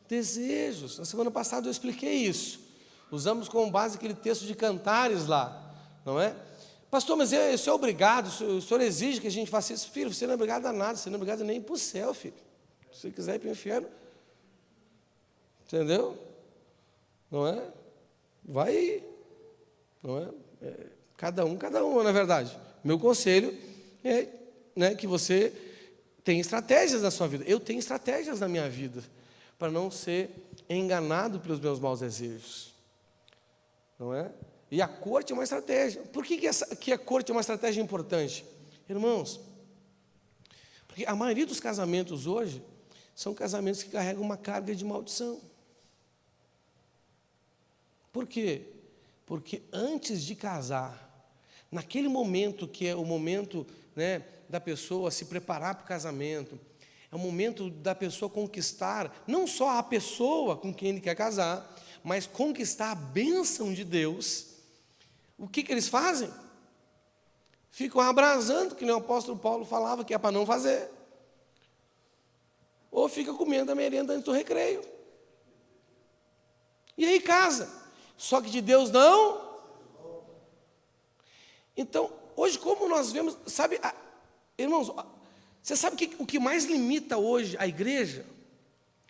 desejos. Na semana passada eu expliquei isso. Usamos como base aquele texto de Cantares lá, não é? Pastor, mas eu sou obrigado, o senhor exige que a gente faça isso. Filho, você não é obrigado a nada, você não é obrigado nem para o céu, filho. Se você quiser ir para o inferno, entendeu? Não é? Vai ir. Não é? Cada um, na verdade. Meu conselho é, né, que você tenha estratégias na sua vida. Eu tenho estratégias na minha vida para não ser enganado pelos meus maus desejos. Não é? E a corte é uma estratégia. Por que a corte é uma estratégia importante? Irmãos, porque a maioria dos casamentos hoje são casamentos que carregam uma carga de maldição. Por quê? Porque antes de casar, naquele momento que é o momento, né, da pessoa se preparar para o casamento, é o momento da pessoa conquistar não só a pessoa com quem ele quer casar, mas conquistar a bênção de Deus. O que eles fazem? Ficam abrasando, que nem o apóstolo Paulo falava que é para não fazer. Ou fica comendo a merenda antes do recreio. E aí casa. Só que de Deus não. Então, hoje como nós vemos, sabe, irmãos, você sabe que o que mais limita hoje a igreja?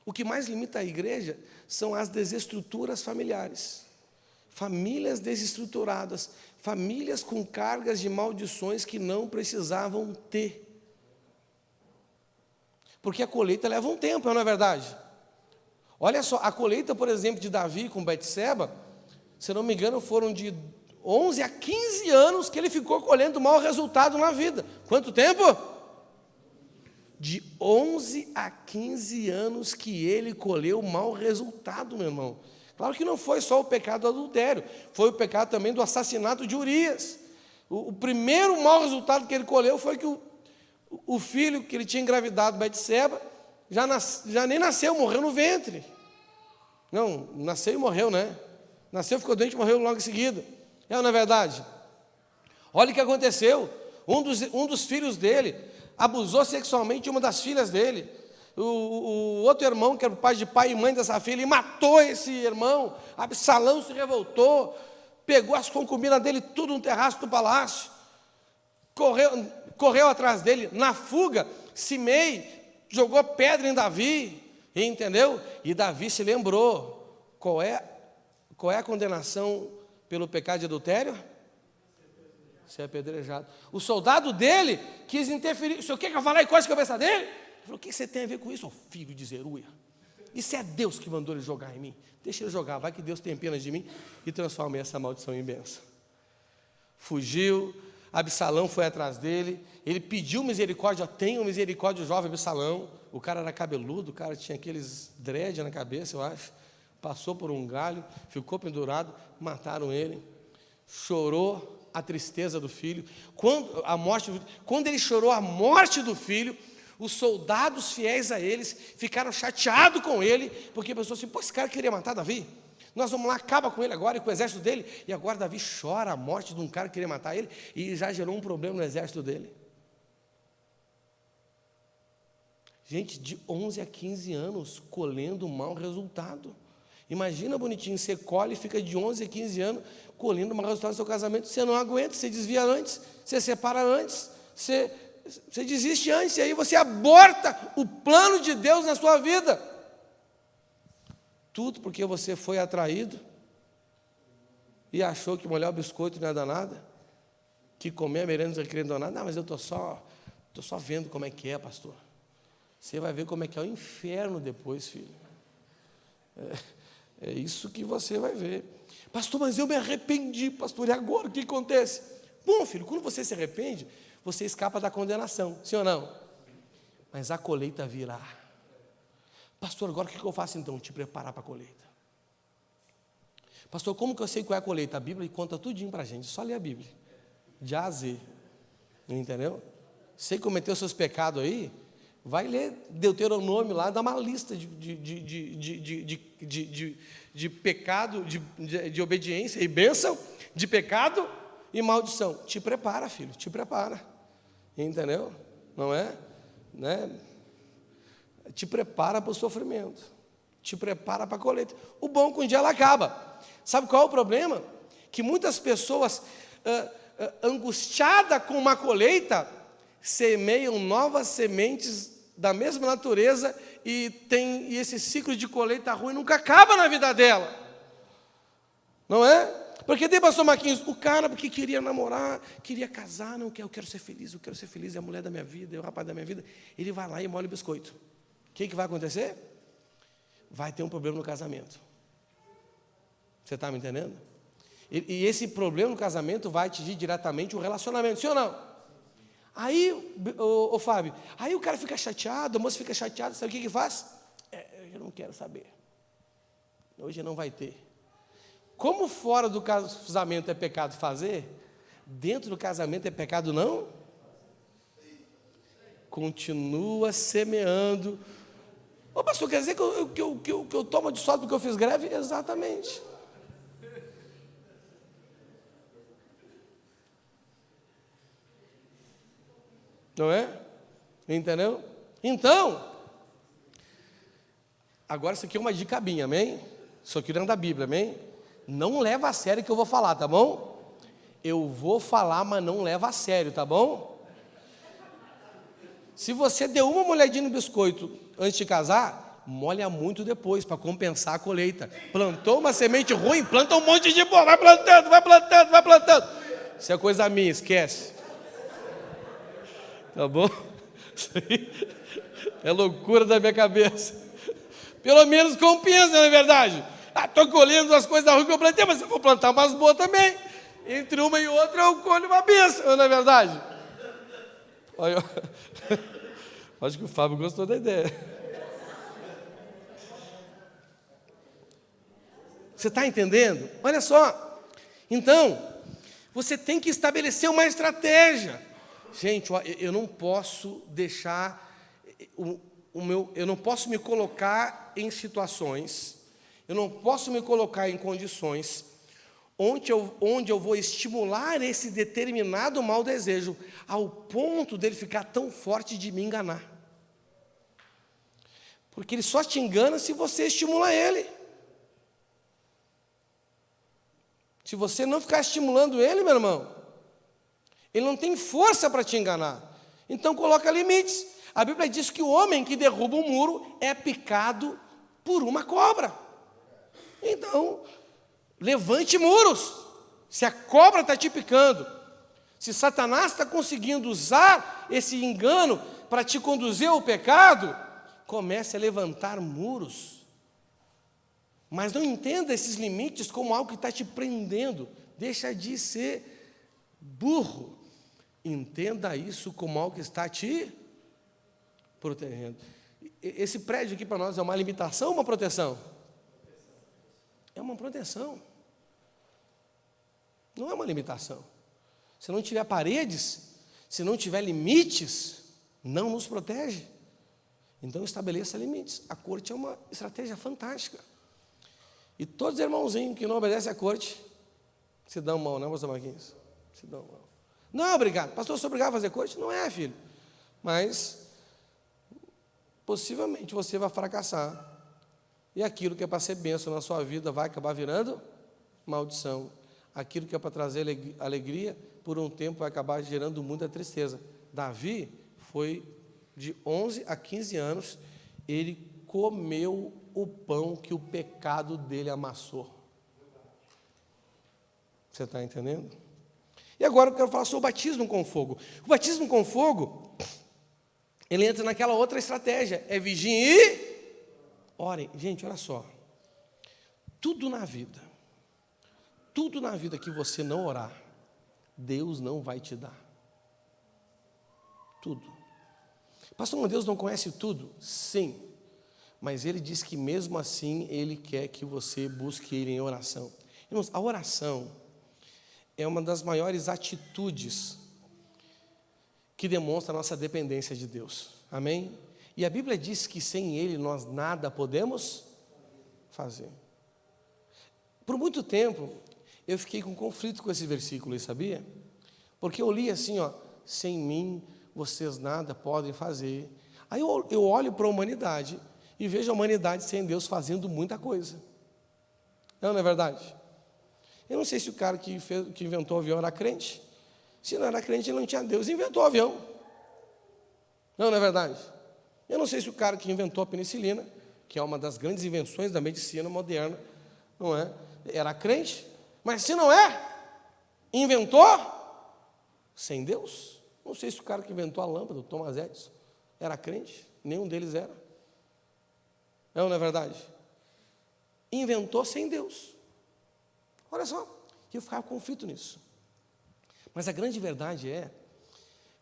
O que mais limita a igreja são as desestruturas familiares. Famílias desestruturadas, famílias com cargas de maldições que não precisavam ter. Porque a colheita leva um tempo, não é verdade? Olha só, a colheita, por exemplo, de Davi com Betseba, se não me engano, foram de 11 a 15 anos que ele ficou colhendo mau resultado na vida. Quanto tempo? De 11 a 15 anos que ele colheu mau resultado, meu irmão. Claro que não foi só o pecado do adultério, foi o pecado também do assassinato de Urias. O primeiro mau resultado que ele colheu foi que o filho que ele tinha engravidado, Betseba, já nem nasceu, morreu no ventre. Não, nasceu e morreu, né? Nasceu, ficou doente e morreu logo em seguida. Não é verdade? Olha o que aconteceu. Um dos filhos dele abusou sexualmente de uma das filhas dele. O outro irmão, que era o pai de pai e mãe dessa filha, ele matou esse irmão. Absalão se pegou as concubinas dele tudo no terraço do palácio, correu atrás dele. Na fuga, Simei jogou pedra em Davi, entendeu? E Davi se lembrou. Qual é a condenação pelo pecado de adultério? Ser apedrejado. O soldado dele quis interferir. O senhor quer que eu fale coisa na cabeça dele? Ele falou: o que você tem a ver com isso, ô filho de Zeruia? Isso é Deus que mandou ele jogar em mim. Deixa ele jogar, vai que Deus tem pena de mim e transforma essa maldição em bênção. Fugiu, Absalão foi atrás dele, ele pediu misericórdia: tenham misericórdia do jovem Absalão. O cara era cabeludo, o cara tinha aqueles dread na cabeça, eu acho. Passou por um galho, ficou pendurado, mataram ele. Chorou a tristeza do filho. Quando ele chorou a morte do filho, os soldados fiéis a eles ficaram chateados com ele, porque pensou assim: pô, esse cara queria matar Davi, nós vamos lá, acaba com ele agora e com o exército dele. E agora Davi chora a morte de um cara que queria matar ele, e já gerou um problema no exército dele. Gente, de 11 a 15 anos colhendo um mau resultado. Imagina, bonitinho, você colhe e fica de 11 a 15 anos colhendo um mau resultado do seu casamento. Você não aguenta, você desvia antes, você separa antes, você desiste antes, e aí você aborta o plano de Deus na sua vida. Tudo porque você foi atraído e achou que molhar o biscoito não ia dar nada, que comer a merenda não ia dar nada. Não, mas eu estou só vendo como é que é, pastor. Você vai ver como é que é o inferno depois, filho. É isso que você vai ver. Pastor, mas eu me arrependi, pastor, e agora o que acontece? Bom, filho, quando você se arrepende, você escapa da condenação, sim ou não? Mas a colheita virá. Pastor, agora o que eu faço então? Te preparar para a colheita. Pastor, como que eu sei qual é a colheita? A Bíblia conta tudinho para a gente, só ler a Bíblia, de A a Z, entendeu? Você cometeu seus pecados aí, vai ler Deuteronômio lá, dá uma lista de pecado, de obediência e bênção, de pecado e maldição. Te prepara, filho, te prepara. Entendeu? Não é? Né? Te prepara para o sofrimento. Te prepara para a colheita. O bom é que um dia ela acaba. Sabe qual é o problema? Que muitas pessoas, angustiadas com uma colheita, semeiam novas sementes da mesma natureza e esse ciclo de colheita ruim nunca acaba na vida dela. Não é? Porque daí, pastor Marquinhos, o cara porque queria namorar, queria casar, não quer, eu quero ser feliz, é a mulher da minha vida, é o rapaz da minha vida, ele vai lá e molha o biscoito. O que vai acontecer? Vai ter um problema no casamento. Você está me entendendo? E esse problema no casamento vai atingir diretamente o relacionamento, sim ou não? Aí, ô Fábio, aí o cara fica chateado, a moça fica chateada, sabe o que faz? Eu não quero saber. Hoje não vai ter. Como fora do casamento é pecado fazer, dentro do casamento é pecado não? Continua semeando. Ô pastor, quer dizer que eu tomo de sorte porque eu fiz greve? Exatamente. Não é? Entendeu? Então, agora isso aqui é uma dica minha, amém? Isso aqui não é da Bíblia, amém? Não leva a sério o que eu vou falar, tá bom? Eu vou falar, mas não leva a sério, tá bom? Se você deu uma molhadinha no biscoito antes de casar, molha muito depois, para compensar a colheita. Plantou uma semente ruim, planta um monte de boa, vai plantando, vai plantando, vai plantando. Isso é coisa minha, esquece. Tá bom? Isso aí é loucura da minha cabeça. Pelo menos compensa, não é verdade? Estou colhendo as coisas ruins que eu plantei, mas eu vou plantar umas boas também. Entre uma e outra eu colho uma bênção, não é verdade? Olha, acho que o Fábio gostou da ideia. Você está entendendo? Olha só. Então, você tem que estabelecer uma estratégia. Gente, eu não posso deixar eu não posso me colocar em situações, eu não posso me colocar em condições onde eu vou estimular esse determinado mau desejo ao ponto dele ficar tão forte de me enganar. Porque ele só te engana se você estimular ele. Se você não ficar estimulando ele, meu irmão, ele não tem força para te enganar. Então coloca limites. A Bíblia diz que o homem que derruba um muro é picado por uma cobra. Então, levante muros. Se a cobra está te picando, se Satanás está conseguindo usar esse engano para te conduzir ao pecado, comece a levantar muros. Mas não entenda esses limites como algo que está te prendendo. Deixa de ser burro. Entenda isso como algo que está te protegendo. Esse prédio aqui para nós é uma limitação ou uma proteção? É uma proteção. Não é uma limitação. Se não tiver paredes, se não tiver limites, não nos protege. Então estabeleça limites. A corte é uma estratégia fantástica. E todos os irmãozinhos que não obedecem à corte se dão mal, né, pastor Marquinhos? Se dão mal. Não é obrigado. Pastor, eu sou obrigado a fazer corte? Não é, filho. Mas possivelmente você vai fracassar. E aquilo que é para ser bênção na sua vida vai acabar virando maldição. Aquilo que é para trazer alegria, por um tempo vai acabar gerando muita tristeza. Davi foi de 11 a 15 anos, ele comeu o pão que o pecado dele amassou. Você está entendendo? E agora eu quero falar sobre o batismo com fogo. O batismo com fogo, ele entra naquela outra estratégia, é vigiem e orem. Gente, olha só, tudo na vida que você não orar, Deus não vai te dar. Tudo. Pastor, Deus não conhece tudo? Sim, mas Ele diz que mesmo assim, Ele quer que você busque Ele em oração. Irmãos, a oração é uma das maiores atitudes que demonstra a nossa dependência de Deus. Amém? E a Bíblia diz que sem Ele nós nada podemos fazer. Por muito tempo, eu fiquei com conflito com esse versículo, sabia? Porque eu li assim, ó, sem mim vocês nada podem fazer. Aí eu olho para a humanidade e vejo a humanidade sem Deus fazendo muita coisa. Não é verdade? Eu não sei se o cara que inventou o avião era crente. Se não era crente, ele não tinha Deus, inventou o avião. Não é verdade? Eu não sei se o cara que inventou a penicilina, que é uma das grandes invenções da medicina moderna, não é? Era crente. Mas se não é, inventou sem Deus. Não sei se o cara que inventou a lâmpada, o Thomas Edison, era crente, nenhum deles era. Não é verdade? Inventou sem Deus. Olha só, eu ficava conflito nisso. Mas a grande verdade é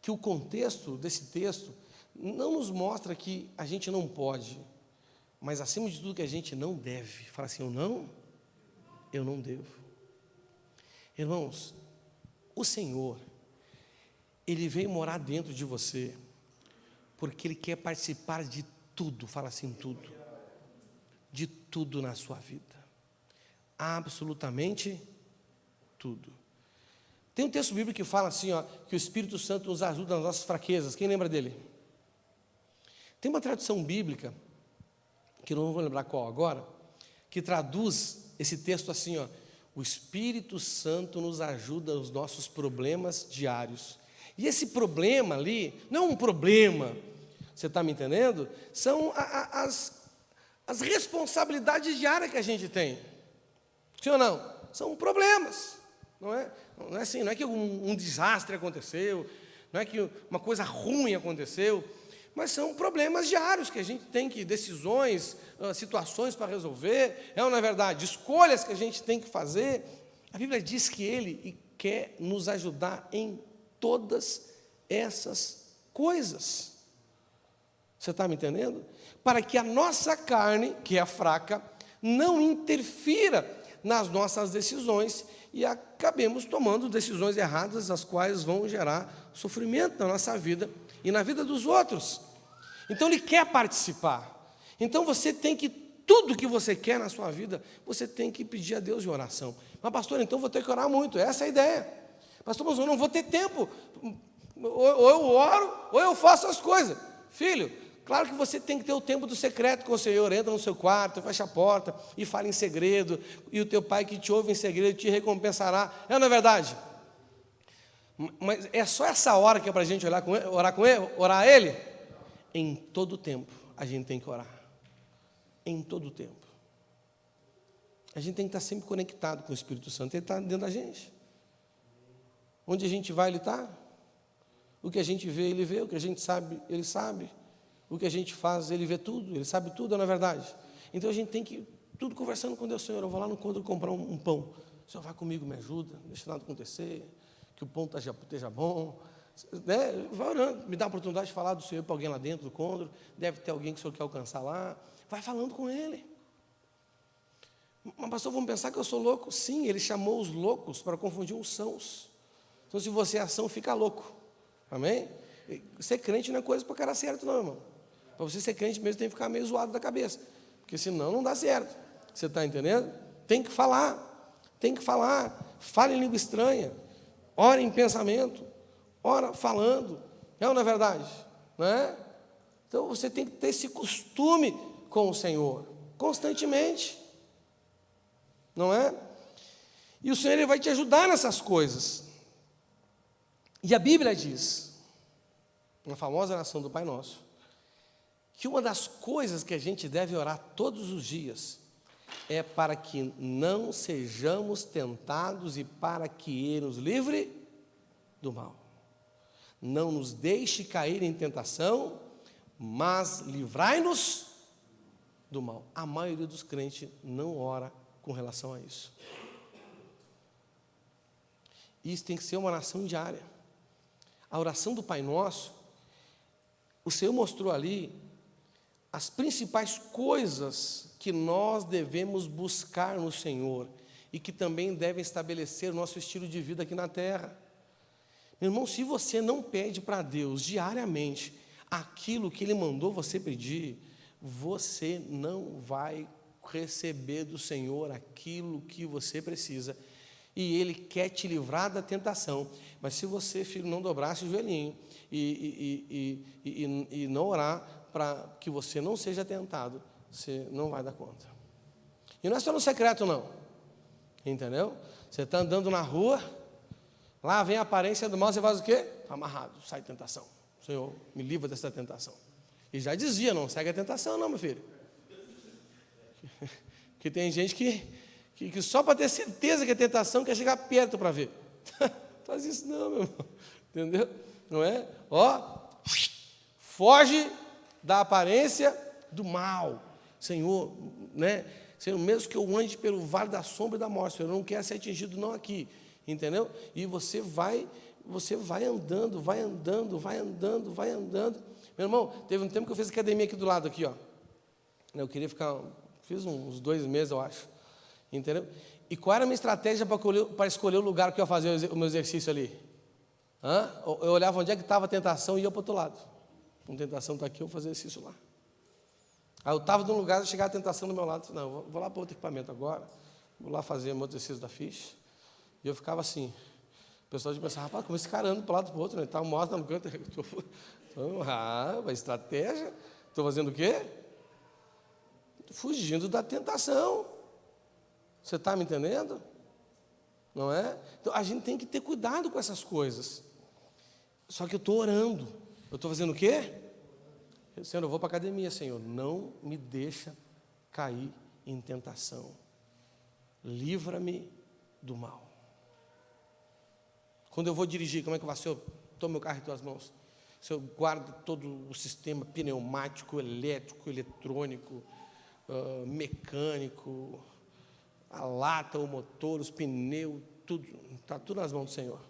que o contexto desse texto não nos mostra que a gente não pode, mas acima de tudo que a gente não deve. Fala assim, eu não devo. Irmãos, o Senhor, Ele veio morar dentro de você, porque Ele quer participar de tudo, fala assim, tudo. De tudo na sua vida. Absolutamente tudo. Tem um texto bíblico que fala assim, que o Espírito Santo nos ajuda nas nossas fraquezas. Quem lembra dele? Tem uma tradução bíblica, que eu não vou lembrar qual agora, que traduz esse texto assim, o Espírito Santo nos ajuda nos nossos problemas diários. E esse problema ali, não é um problema, você está me entendendo? São as responsabilidades diárias que a gente tem. Sim ou não? São problemas. Não é assim, não é que um desastre aconteceu, não é que uma coisa ruim aconteceu, mas são problemas diários que a gente tem que, decisões, situações para resolver, não é verdade? Escolhas que a gente tem que fazer. A Bíblia diz que Ele quer nos ajudar em todas essas coisas. Você está me entendendo? Para que a nossa carne, que é fraca, não interfira nas nossas decisões e acabemos tomando decisões erradas, as quais vão gerar sofrimento na nossa vida e na vida dos outros. Então Ele quer participar. Então você tem que, tudo que você quer na sua vida, você tem que pedir a Deus em oração. Mas pastor, então vou ter que orar muito, essa é a ideia. Pastor, mas eu não vou ter tempo, ou eu oro, ou eu faço as coisas. Filho, claro que você tem que ter o tempo do secreto com o Senhor. Entra no seu quarto, fecha a porta e fala em segredo, e o teu pai que te ouve em segredo te recompensará. Não é verdade? Mas é só essa hora que é para a gente orar a Ele? Em todo o tempo a gente tem que orar. Em todo o tempo. A gente tem que estar sempre conectado com o Espírito Santo. Ele está dentro da gente. Onde a gente vai, Ele está. O que a gente vê, Ele vê. O que a gente sabe, Ele sabe. O que a gente faz, Ele vê tudo, Ele sabe tudo, não é verdade? Então a gente tem que, tudo conversando com Deus. Senhor, eu vou lá no encontro comprar um pão. O Senhor vai comigo, me ajuda, não deixa nada acontecer, que o pão esteja bom. Né? Vai orando, me dá a oportunidade de falar do Senhor para alguém lá dentro do encontro. Deve ter alguém que o Senhor quer alcançar lá. Vai falando com Ele. Mas pastor, vamos pensar que eu sou louco? Sim, Ele chamou os loucos para confundir os sãos. Então se você é são, fica louco. Amém? Ser crente não é coisa para cara certo não, irmão. Para você ser crente mesmo tem que ficar meio zoado da cabeça, porque senão não dá certo. Você está entendendo? Tem que falar, fale em língua estranha, ore em pensamento, ora falando, não é verdade? Não é? Então você tem que ter esse costume com o Senhor, constantemente, não é? E o Senhor Ele vai te ajudar nessas coisas. E a Bíblia diz, na famosa oração do Pai Nosso, que uma das coisas que a gente deve orar todos os dias é para que não sejamos tentados e para que Ele nos livre do mal. Não nos deixe cair em tentação, mas livrai-nos do mal. A maioria dos crentes não ora com relação a isso. Isso tem que ser uma oração diária. A oração do Pai Nosso, o Senhor mostrou ali as principais coisas que nós devemos buscar no Senhor e que também devem estabelecer o nosso estilo de vida aqui na terra. Meu irmão, se você não pede para Deus diariamente aquilo que Ele mandou você pedir, você não vai receber do Senhor aquilo que você precisa. E Ele quer te livrar da tentação. Mas se você, filho, não dobrasse o joelhinho e não orar para que você não seja tentado, você não vai dar conta. E não é só no secreto, não. Entendeu? Você está andando na rua, lá vem a aparência do mal, você faz o quê? Amarrado, sai tentação. Senhor, me livra dessa tentação. E já dizia, não segue a tentação não, meu filho. Porque tem gente que só para ter certeza que é tentação quer chegar perto para ver. Faz isso não, meu irmão. Entendeu? Não é? Ó, foge da aparência do mal. Senhor, né? Senhor, mesmo que eu ande pelo vale da sombra e da morte, Senhor, eu não quero ser atingido não aqui. Entendeu? E você vai andando, vai andando, vai andando, vai andando. Meu irmão, teve um tempo que eu fiz academia aqui do lado, aqui, ó. Eu queria ficar, fiz uns 2 meses, eu acho. Entendeu? E qual era a minha estratégia para escolher o lugar que eu ia fazer o meu exercício ali? Eu olhava onde é que estava a tentação e ia para o outro lado. A tentação está aqui, eu vou fazer exercício lá. Aí eu estava num lugar, chegava a tentação do meu lado, não, vou lá para outro equipamento agora, vou lá fazer o meu exercício da ficha. E eu ficava assim, o pessoal de pensar, rapaz, como esse cara anda para um lado para o outro, né? Está morto no canto. Estratégia, estou fazendo o quê? Fugindo da tentação. Você está me entendendo? Não é? Então, a gente tem que ter cuidado com essas coisas. Só que eu estou orando. Eu estou fazendo o quê? Senhor, eu vou para a academia, Senhor. Não me deixa cair em tentação. Livra-me do mal. Quando eu vou dirigir, como é que eu faço? Senhor, toma meu carro em tuas mãos. Senhor, guarda todo o sistema pneumático, elétrico, eletrônico, mecânico, a lata, o motor, os pneus, tudo, está tudo nas mãos do Senhor.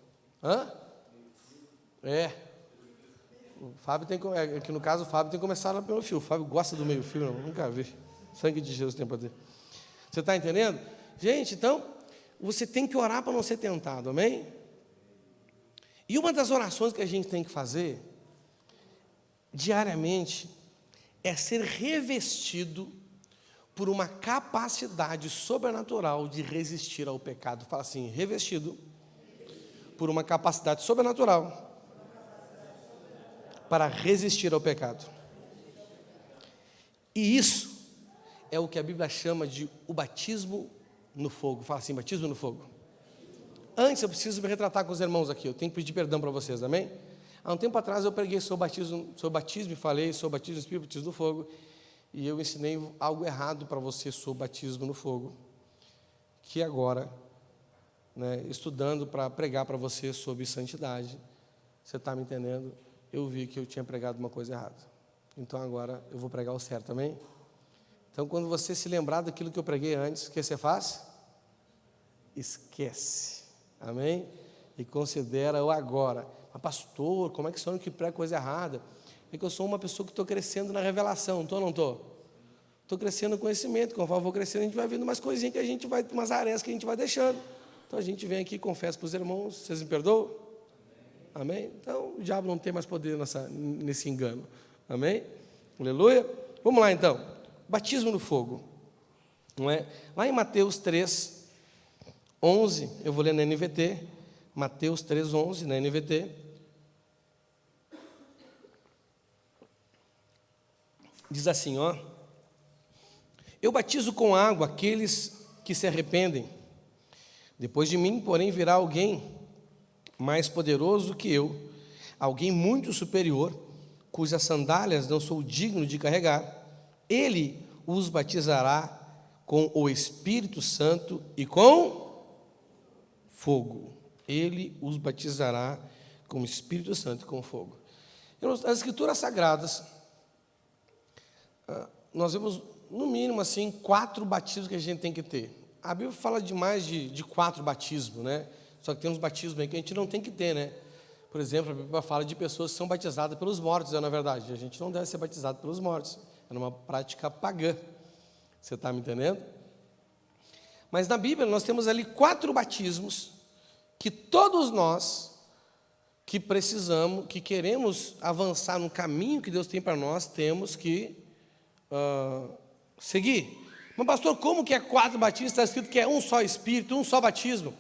O Fábio tem que no caso o Fábio tem que começar lá pelo fio. O Fábio gosta do meio fio, não, nunca vi. Sangue de Jesus tem poder. Você está entendendo? Gente, então, você tem que orar para não ser tentado, amém? E uma das orações que a gente tem que fazer diariamente é ser revestido por uma capacidade sobrenatural de resistir ao pecado. Fala assim, revestido por uma capacidade sobrenatural para resistir ao pecado. E isso é o que a Bíblia chama de o batismo no fogo. Fala assim, batismo no fogo. Antes eu preciso me retratar com os irmãos aqui, eu tenho que pedir perdão para vocês, amém? Há um tempo atrás eu preguei sobre batismo e falei sobre batismo no Espírito, batismo no fogo. E eu ensinei algo errado para você sobre batismo no fogo, que agora, né, estudando para pregar para você sobre santidade, você está me entendendo? Eu vi que eu tinha pregado uma coisa errada. Então agora eu vou pregar o certo, amém? Então quando você se lembrar daquilo que eu preguei antes, o que você faz? Esquece, amém? E considera o agora. Mas pastor, como é que sou que prega coisa errada? É que eu sou uma pessoa que estou crescendo na revelação, estou ou não estou? Estou crescendo no conhecimento, conforme eu vou crescendo, a gente vai vendo umas coisinhas que a gente vai, umas arestas que a gente vai deixando. Então a gente vem aqui e confessa para os irmãos, vocês me perdoam? Amém? Então o diabo não tem mais poder nesse engano. Amém? Aleluia? Vamos lá então. Batismo no fogo. Não é? Lá em Mateus 3, 11, eu vou ler na NVT, Mateus 3, 11, na NVT. Diz assim, ó: eu batizo com água aqueles que se arrependem. Depois de mim, porém, virá alguém mais poderoso que eu, alguém muito superior, cujas sandálias não sou digno de carregar. Ele os batizará com o Espírito Santo e com fogo. Ele os batizará com o Espírito Santo e com fogo. As Escrituras Sagradas, nós vemos, no mínimo, assim, 4 batismos que a gente tem que ter. A Bíblia fala de mais de 4 batismos, né? Só que tem uns batismos aí que a gente não tem que ter, né? Por exemplo, a Bíblia fala de pessoas que são batizadas pelos mortos, na verdade. A gente não deve ser batizado pelos mortos. É uma prática pagã. Você está me entendendo? Mas na Bíblia nós temos ali 4 batismos que todos nós que precisamos, que queremos avançar no caminho que Deus tem para nós, temos que seguir. Mas pastor, como que é 4 batismos? Está escrito que é um só Espírito, um só batismo.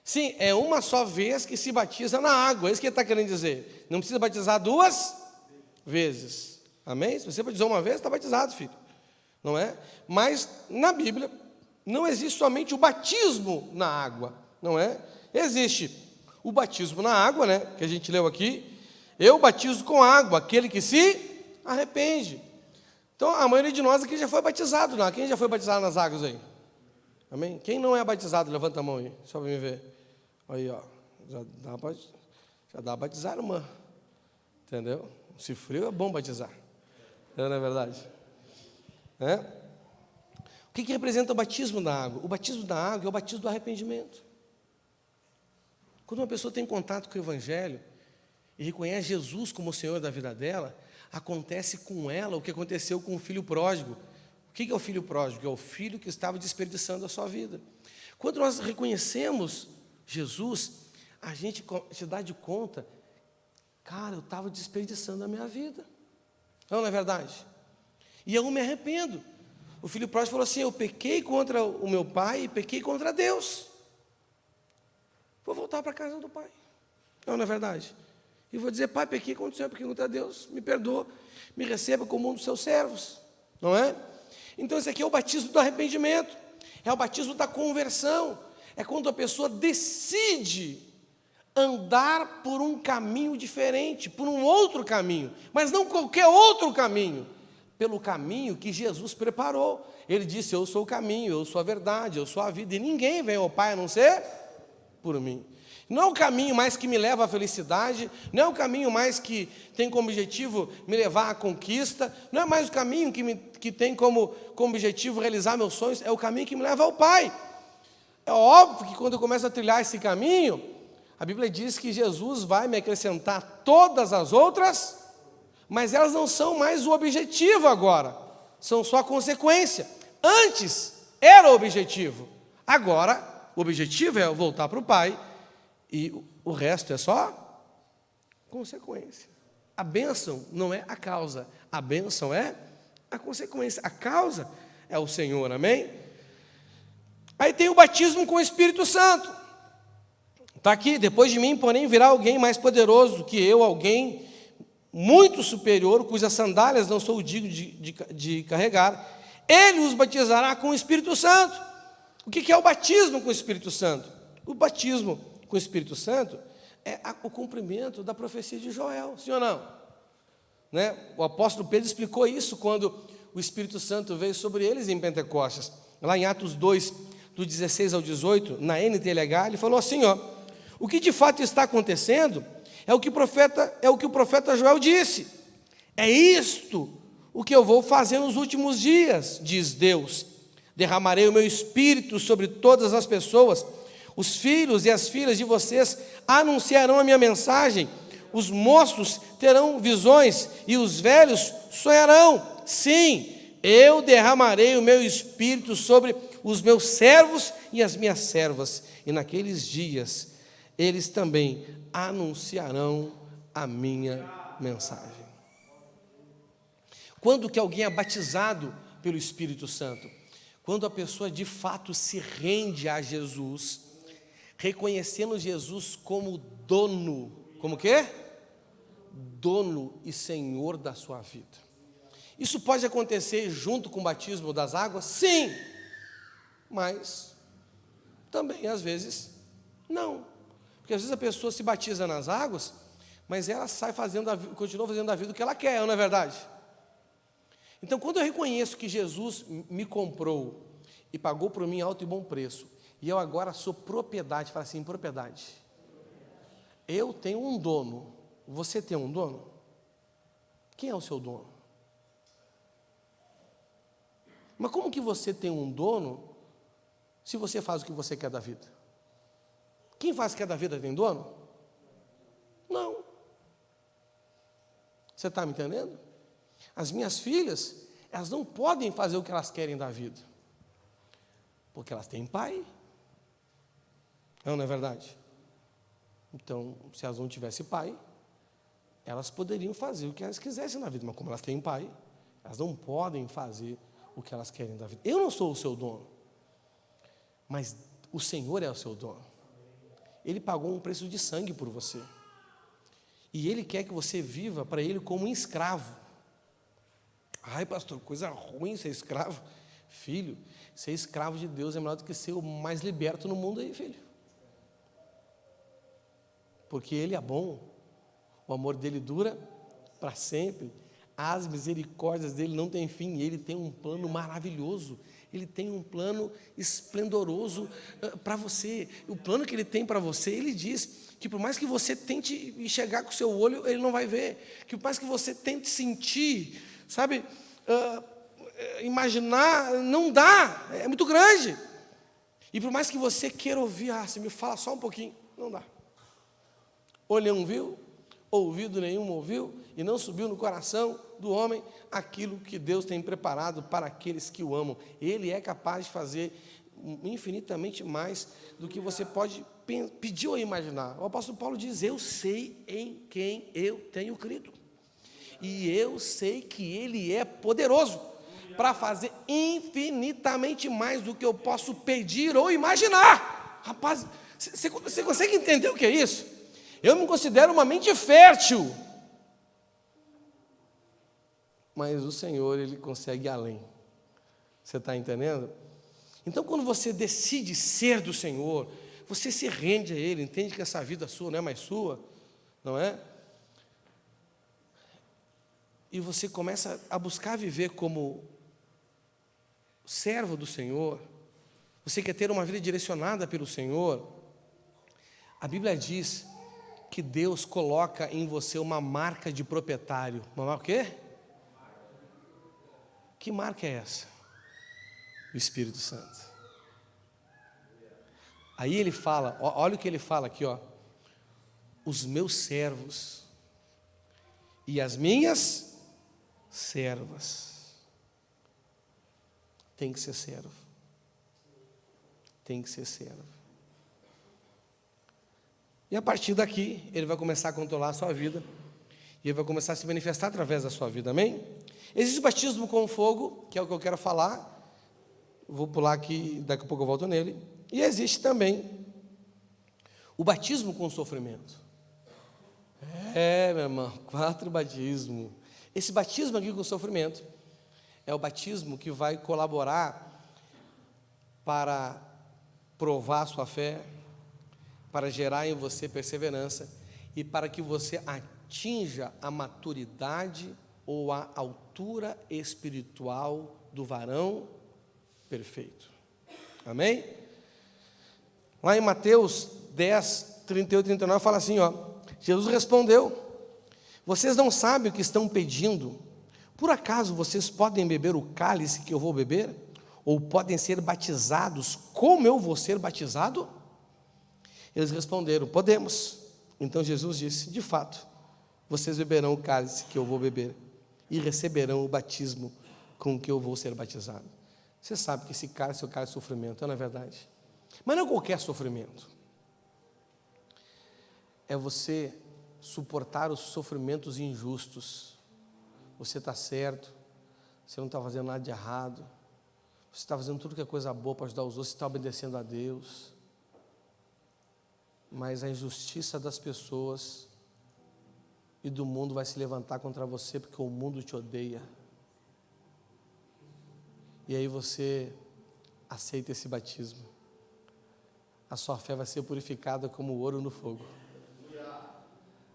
Sim, é uma só vez que se batiza na água, é isso que ele está querendo dizer. Não precisa batizar 2 vezes, amém? Se você batizou uma vez, está batizado, filho, não é? Mas na Bíblia não existe somente o batismo na água, não é? Existe o batismo na água, né, que a gente leu aqui. Eu batizo com água aquele que se arrepende. Então a maioria de nós aqui já foi batizado, não? Quem já foi batizado nas águas aí? Amém? Quem não é batizado, levanta a mão aí, só para me ver. Aí, ó, já dá para batizar uma. Entendeu? Se frio é bom batizar. Não é verdade? É? O que representa o batismo da água? O batismo da água é o batismo do arrependimento. Quando uma pessoa tem contato com o Evangelho e reconhece Jesus como o Senhor da vida dela, acontece com ela o que aconteceu com o filho pródigo. O que é o filho pródigo? É o filho que estava desperdiçando a sua vida. Quando nós reconhecemos Jesus, a gente se dá de conta, cara, eu estava desperdiçando a minha vida. Não é verdade? E eu me arrependo. O filho pródigo falou assim, eu pequei contra o meu pai e pequei contra Deus. Vou voltar para a casa do pai. Não é verdade? E vou dizer, pai, pequei contra o Senhor, pequei contra Deus, me perdoa, me receba como um dos seus servos. Não é? Então esse aqui é o batismo do arrependimento, é o batismo da conversão, é quando a pessoa decide andar por um caminho diferente, por um outro caminho, mas não qualquer outro caminho, pelo caminho que Jesus preparou. Ele disse, eu sou o caminho, eu sou a verdade, eu sou a vida, e ninguém vem ao Pai a não ser por mim. Não é o caminho mais que me leva à felicidade, não é o caminho mais que tem como objetivo me levar à conquista, não é mais o caminho que tem como objetivo realizar meus sonhos, é o caminho que me leva ao Pai. É óbvio que quando eu começo a trilhar esse caminho, a Bíblia diz que Jesus vai me acrescentar todas as outras, mas elas não são mais o objetivo agora, são só a consequência. Antes era o objetivo, agora o objetivo é voltar para o Pai, e o resto é só consequência. A bênção não é a causa, a bênção é a consequência. A causa é o Senhor, amém? Aí tem o batismo com o Espírito Santo. Está aqui, depois de mim, porém, virá alguém mais poderoso que eu, alguém muito superior, cujas sandálias não sou digno de carregar. Ele os batizará com o Espírito Santo. O que é o batismo com o Espírito Santo? O batismo com o Espírito Santo é o cumprimento da profecia de Joel, sim ou não? Né? O apóstolo Pedro explicou isso quando o Espírito Santo veio sobre eles em Pentecostes. Lá em Atos 2, do 16 ao 18, na NTLH, ele falou assim, ó, o que de fato está acontecendo é o que o profeta Joel disse. É isto o que eu vou fazer nos últimos dias, diz Deus. Derramarei o meu espírito sobre todas as pessoas. Os filhos e as filhas de vocês anunciarão a minha mensagem. Os moços terão visões e os velhos sonharão. Sim, eu derramarei o meu espírito sobre os meus servos e as minhas servas. E naqueles dias eles também anunciarão a minha mensagem. Quando que alguém é batizado pelo Espírito Santo? Quando a pessoa de fato se rende a Jesus, reconhecendo Jesus como dono, como quê? Dono e Senhor da sua vida. Isso pode acontecer junto com o batismo das águas? Sim, mas também às vezes não. Porque às vezes a pessoa se batiza nas águas, mas ela sai continua fazendo da vida o que ela quer, não é verdade? Então, quando eu reconheço que Jesus me comprou e pagou por mim alto e bom preço, e eu agora sou propriedade, fala assim, propriedade. Eu tenho um dono, você tem um dono? Quem é o seu dono? Mas como que você tem um dono se você faz o que você quer da vida? Quem faz o que quer da vida tem dono? Não. Você está me entendendo? As minhas filhas, elas não podem fazer o que elas querem da vida, porque elas têm pai. Não é verdade? Então, se elas não tivessem pai, elas poderiam fazer o que elas quisessem na vida, mas como elas têm pai, elas não podem fazer o que elas querem da vida. Eu não sou o seu dono, mas o Senhor é o seu dono. Ele pagou um preço de sangue por você, e Ele quer que você viva para Ele como um escravo. Ai, pastor, coisa ruim ser escravo. Filho, ser escravo de Deus é melhor do que ser o mais liberto no mundo aí, filho. Porque Ele é bom, o amor dEle dura para sempre, as misericórdias dEle não têm fim, e Ele tem um plano maravilhoso. Ele tem um plano esplendoroso para você. O plano que Ele tem para você, Ele diz que por mais que você tente enxergar com o seu olho, Ele não vai ver. Que por mais que você tente sentir, sabe, imaginar, não dá, é muito grande. E por mais que você queira ouvir, você me fala só um pouquinho, não dá. Olho nenhum viu, ouvido nenhum ouviu, e não subiu no coração do homem aquilo que Deus tem preparado para aqueles que o amam. Ele é capaz de fazer infinitamente mais do que você pode pedir ou imaginar. O apóstolo Paulo diz: eu sei em quem eu tenho crido, e eu sei que Ele é poderoso para fazer infinitamente mais do que eu posso pedir ou imaginar. Rapaz, você consegue entender o que é isso? Eu me considero uma mente fértil, mas o Senhor, Ele consegue ir além. Você está entendendo? Então, quando você decide ser do Senhor, você se rende a Ele, entende que essa vida sua não é mais sua, não é? E você começa a buscar viver como servo do Senhor. Você quer ter uma vida direcionada pelo Senhor. A Bíblia diz que Deus coloca em você uma marca de proprietário. Uma marca o quê? Que marca é essa? O Espírito Santo. Aí ele fala, olha o que ele fala aqui, ó. Os meus servos e as minhas servas. Tem que ser servo. Tem que ser servo. E a partir daqui, ele vai começar a controlar a sua vida. E ele vai começar a se manifestar através da sua vida, amém? Existe o batismo com fogo, que é o que eu quero falar. Vou pular aqui, daqui a pouco eu volto nele. E existe também o batismo com sofrimento. Meu irmão, 4 batismos. Esse batismo aqui com sofrimento é o batismo que vai colaborar para provar a sua fé, para gerar em você perseverança e para que você atinja a maturidade ou a altura espiritual do varão perfeito. Amém? Lá em Mateus 10, 38 e 39 fala assim, ó. Jesus respondeu: vocês não sabem o que estão pedindo? Por acaso vocês podem beber o cálice que eu vou beber? Ou podem ser batizados como eu vou ser batizado? Eles responderam: podemos. Então Jesus disse: de fato, vocês beberão o cálice que eu vou beber e receberão o batismo com que eu vou ser batizado. Você sabe que esse cálice é o cálice de sofrimento, não é verdade? Mas não é qualquer sofrimento. É você suportar os sofrimentos injustos. Você está certo, você não está fazendo nada de errado, você está fazendo tudo que é coisa boa para ajudar os outros, você está obedecendo a Deus. Mas a injustiça das pessoas e do mundo vai se levantar contra você, porque o mundo te odeia. E aí você aceita esse batismo. A sua fé vai ser purificada como ouro no fogo.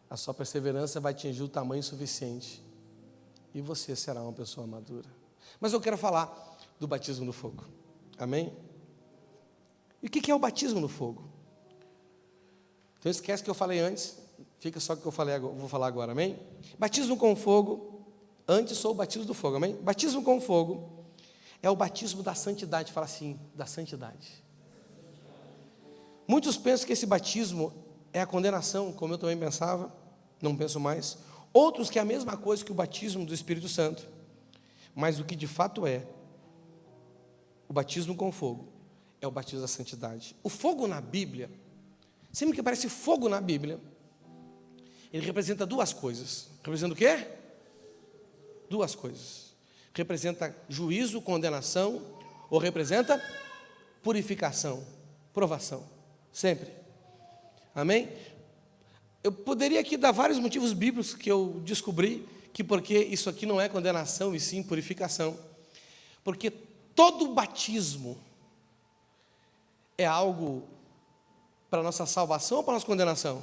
A sua perseverança vai atingir o tamanho suficiente. E você será uma pessoa madura. Mas eu quero falar do batismo no fogo. Amém? E o que é o batismo no fogo? Então esquece o que eu falei antes. Fica só o que eu falei agora, vou falar agora, amém? Batismo com fogo. Antes sou o batismo do fogo, amém? Batismo com fogo é o batismo da santidade. Fala assim, da santidade. Muitos pensam que esse batismo é a condenação, como eu também pensava, não penso mais. Outros que é a mesma coisa que o batismo do Espírito Santo. Mas o que de fato é, o batismo com fogo, é o batismo da santidade. O fogo na Bíblia, sempre que aparece fogo na Bíblia, ele representa duas coisas. Representa o quê? Duas coisas. Representa juízo, condenação, ou representa purificação, provação. Sempre. Amém? Eu poderia aqui dar vários motivos bíblicos que eu descobri que porque isso aqui não é condenação e sim purificação. Porque todo batismo é algo para nossa salvação ou para nossa condenação?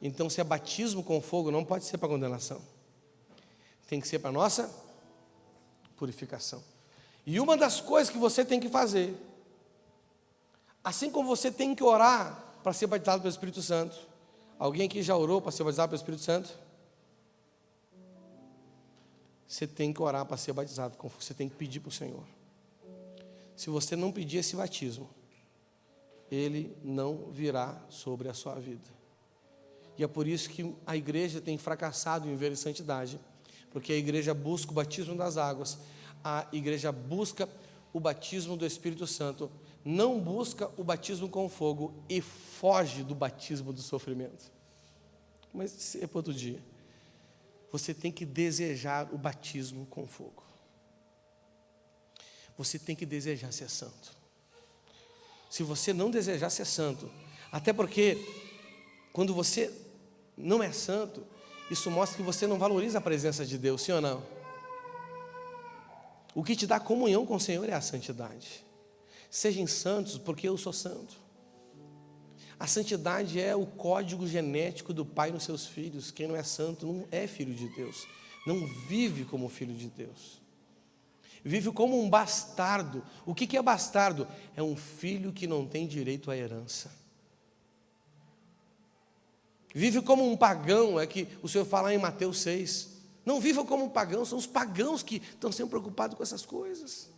Então, se é batismo com fogo, não pode ser para condenação. Tem que ser para nossa purificação. E uma das coisas que você tem que fazer, assim como você tem que orar para ser batizado pelo Espírito Santo. Alguém aqui já orou para ser batizado pelo Espírito Santo? Você tem que orar para ser batizado, você tem que pedir para o Senhor. Se você não pedir esse batismo, ele não virá sobre a sua vida. E é por isso que a igreja tem fracassado em viver em santidade, porque a igreja busca o batismo das águas, a igreja busca o batismo do Espírito Santo, não busca o batismo com fogo e foge do batismo do sofrimento. Mas isso é para outro dia. Você tem que desejar o batismo com fogo. Você tem que desejar ser santo. Se você não desejar ser santo, até porque quando você não é santo, isso mostra que você não valoriza a presença de Deus, sim ou não? O que te dá comunhão com o Senhor é a santidade. Sejam santos, porque eu sou santo. A santidade é o código genético do Pai nos seus filhos. Quem não é santo não é filho de Deus, não vive como filho de Deus, vive como um bastardo. O que é bastardo? É um filho que não tem direito à herança. Vive como um pagão, é que o Senhor fala em Mateus 6. Não viva como um pagão, são os pagãos que estão sempre preocupados com essas coisas.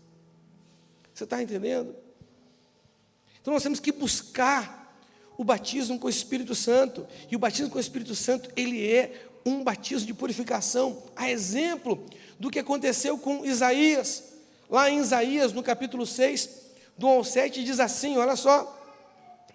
Você está entendendo? Então nós temos que buscar o batismo com o Espírito Santo. E o batismo com o Espírito Santo, ele é um batismo de purificação, a exemplo do que aconteceu com Isaías. Lá em Isaías, no capítulo 6, do 1 ao 7, diz assim, olha só,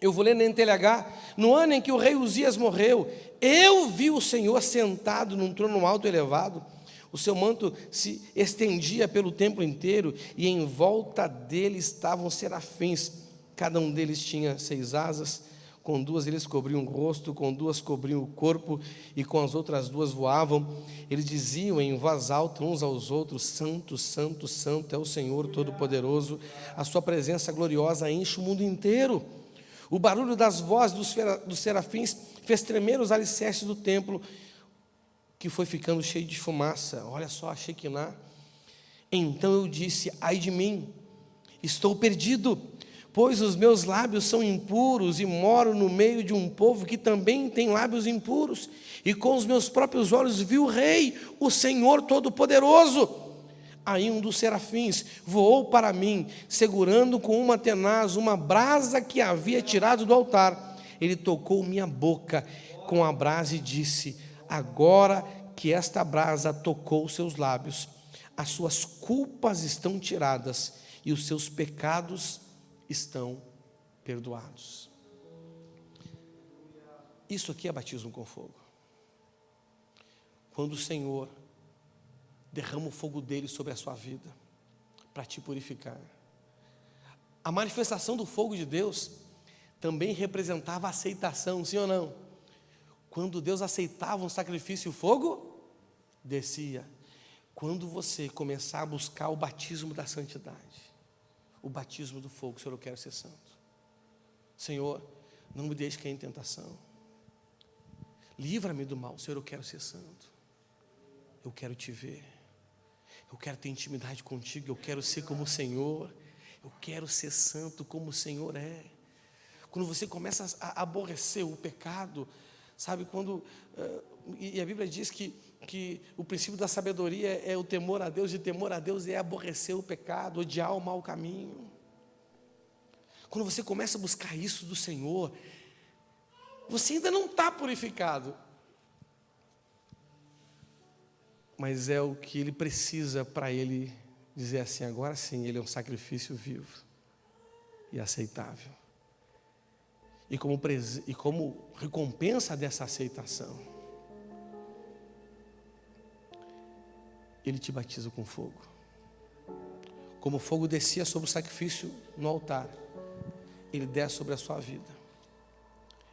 eu vou ler na NTLH: no ano em que o rei Uzias morreu, eu vi o Senhor sentado num trono alto e elevado, o seu manto se estendia pelo templo inteiro, e em volta dele estavam serafins, cada um deles tinha 6 asas, com 2 eles cobriam o rosto, com 2 cobriam o corpo, e com as outras 2 voavam. Eles diziam em voz alta uns aos outros: Santo, Santo, Santo é o Senhor Todo-Poderoso, a sua presença gloriosa enche o mundo inteiro. O barulho das vozes dos serafins fez tremer os alicerces do templo, que foi ficando cheio de fumaça. Olha só a Shekinah. Então eu disse: ai de mim, estou perdido, pois os meus lábios são impuros e moro no meio de um povo que também tem lábios impuros, e com os meus próprios olhos vi o Rei, o Senhor Todo-Poderoso. Aí um dos serafins voou para mim, segurando com uma tenaz uma brasa que havia tirado do altar. Ele tocou minha boca com a brasa e disse: agora que esta brasa tocou seus lábios, as suas culpas estão tiradas e os seus pecados estão perdoados. Isso aqui é batismo com fogo. Quando o Senhor derrama o fogo dele sobre a sua vida, para te purificar. A manifestação do fogo de Deus também representava aceitação, sim ou não? Quando Deus aceitava um sacrifício, o fogo descia. Quando você começar a buscar o batismo da santidade, o batismo do fogo: Senhor, eu quero ser santo. Senhor, não me deixe cair em tentação. Livra-me do mal. Senhor, eu quero ser santo. Eu quero te ver. Eu quero ter intimidade contigo. Eu quero ser como o Senhor. Eu quero ser santo como o Senhor é. Quando você começa a aborrecer o pecado, sabe, quando e a Bíblia diz que o princípio da sabedoria é o temor a Deus, e temor a Deus é aborrecer o pecado, odiar o mau caminho. Quando você começa a buscar isso do Senhor, você ainda não está purificado, mas é o que Ele precisa para Ele dizer assim: agora sim, Ele é um sacrifício vivo e aceitável. E como recompensa dessa aceitação, Ele te batiza com fogo. Como o fogo descia sobre o sacrifício no altar, Ele desce sobre a sua vida.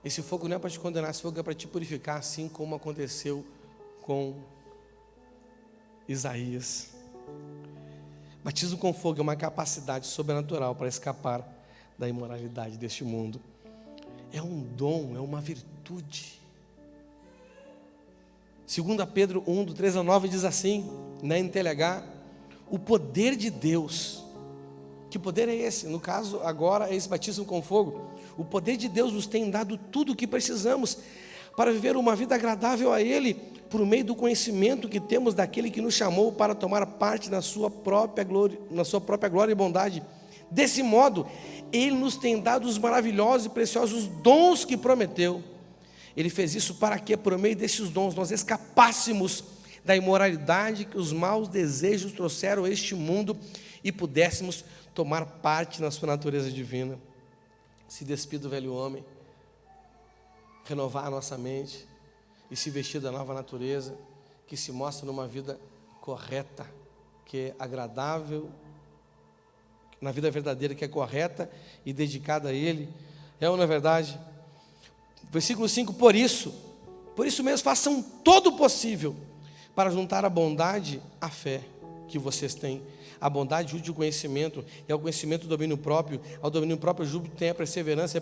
Esse fogo não é para te condenar, esse fogo é para te purificar, assim como aconteceu com Isaías. Batismo com fogo é uma capacidade sobrenatural para escapar da imoralidade deste mundo. É um dom, é uma virtude. 2 Pedro 1, do 3 ao 9 diz assim, na NTLH: o poder de Deus Que poder é esse? No caso, agora, é esse batismo com fogo. O poder de Deus nos tem dado tudo o que precisamos para viver uma vida agradável a Ele, por meio do conhecimento que temos daquele que nos chamou para tomar parte na sua própria glória e bondade. Desse modo, Ele nos tem dado os maravilhosos e preciosos dons que prometeu. Ele fez isso para que, por meio desses dons, nós escapássemos da imoralidade que os maus desejos trouxeram a este mundo e pudéssemos tomar parte na sua natureza divina. Se despir do velho homem, renovar a nossa mente e se vestir da nova natureza, que se mostra numa vida correta, que é agradável, na vida verdadeira, que é correta e dedicada a Ele. É ou não é verdade? Versículo 5, por isso mesmo façam todo o possível para juntar a bondade à fé que vocês têm. A bondade junte o conhecimento, e ao conhecimento o domínio próprio, ao domínio próprio junte tem a perseverança, e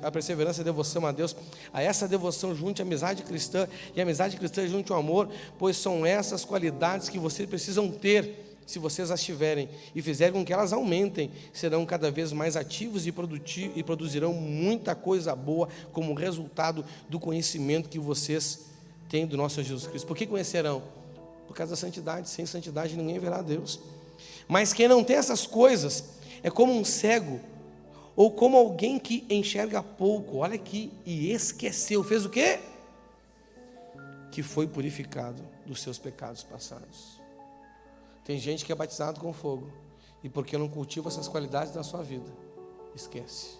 a perseverança a devoção a Deus, a essa devoção junte a amizade cristã, e a amizade cristã junte o amor, pois são essas qualidades que vocês precisam ter. Se vocês as tiverem e fizerem com que elas aumentem, serão cada vez mais ativos e produzirão muita coisa boa como resultado do conhecimento que vocês têm do nosso Senhor Jesus Cristo. Por que conhecerão? Por causa da santidade. Sem santidade ninguém verá a Deus. Mas quem não tem essas coisas é como um cego, ou como alguém que enxerga pouco, olha aqui, e esqueceu, fez o quê? Que foi purificado dos seus pecados passados. Tem gente que é batizado com fogo, e porque não cultiva essas qualidades na sua vida, esquece.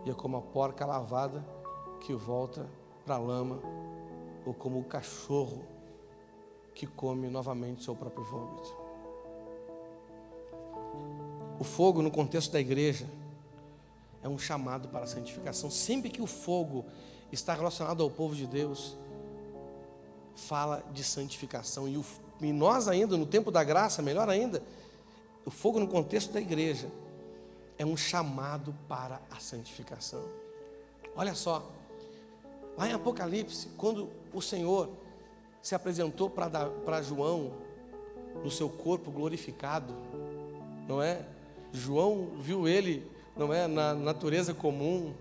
E é como a porca lavada que volta para a lama, ou como o cachorro que come novamente seu próprio vômito. O fogo, no contexto da igreja, é um chamado para a santificação. Sempre que o fogo está relacionado ao povo de Deus, fala de santificação. E nós ainda, no tempo da graça, melhor ainda, o fogo no contexto da igreja é um chamado para a santificação. Olha só, lá em Apocalipse, quando o Senhor se apresentou para João no seu corpo glorificado, não é? João viu ele, não é, na natureza comum,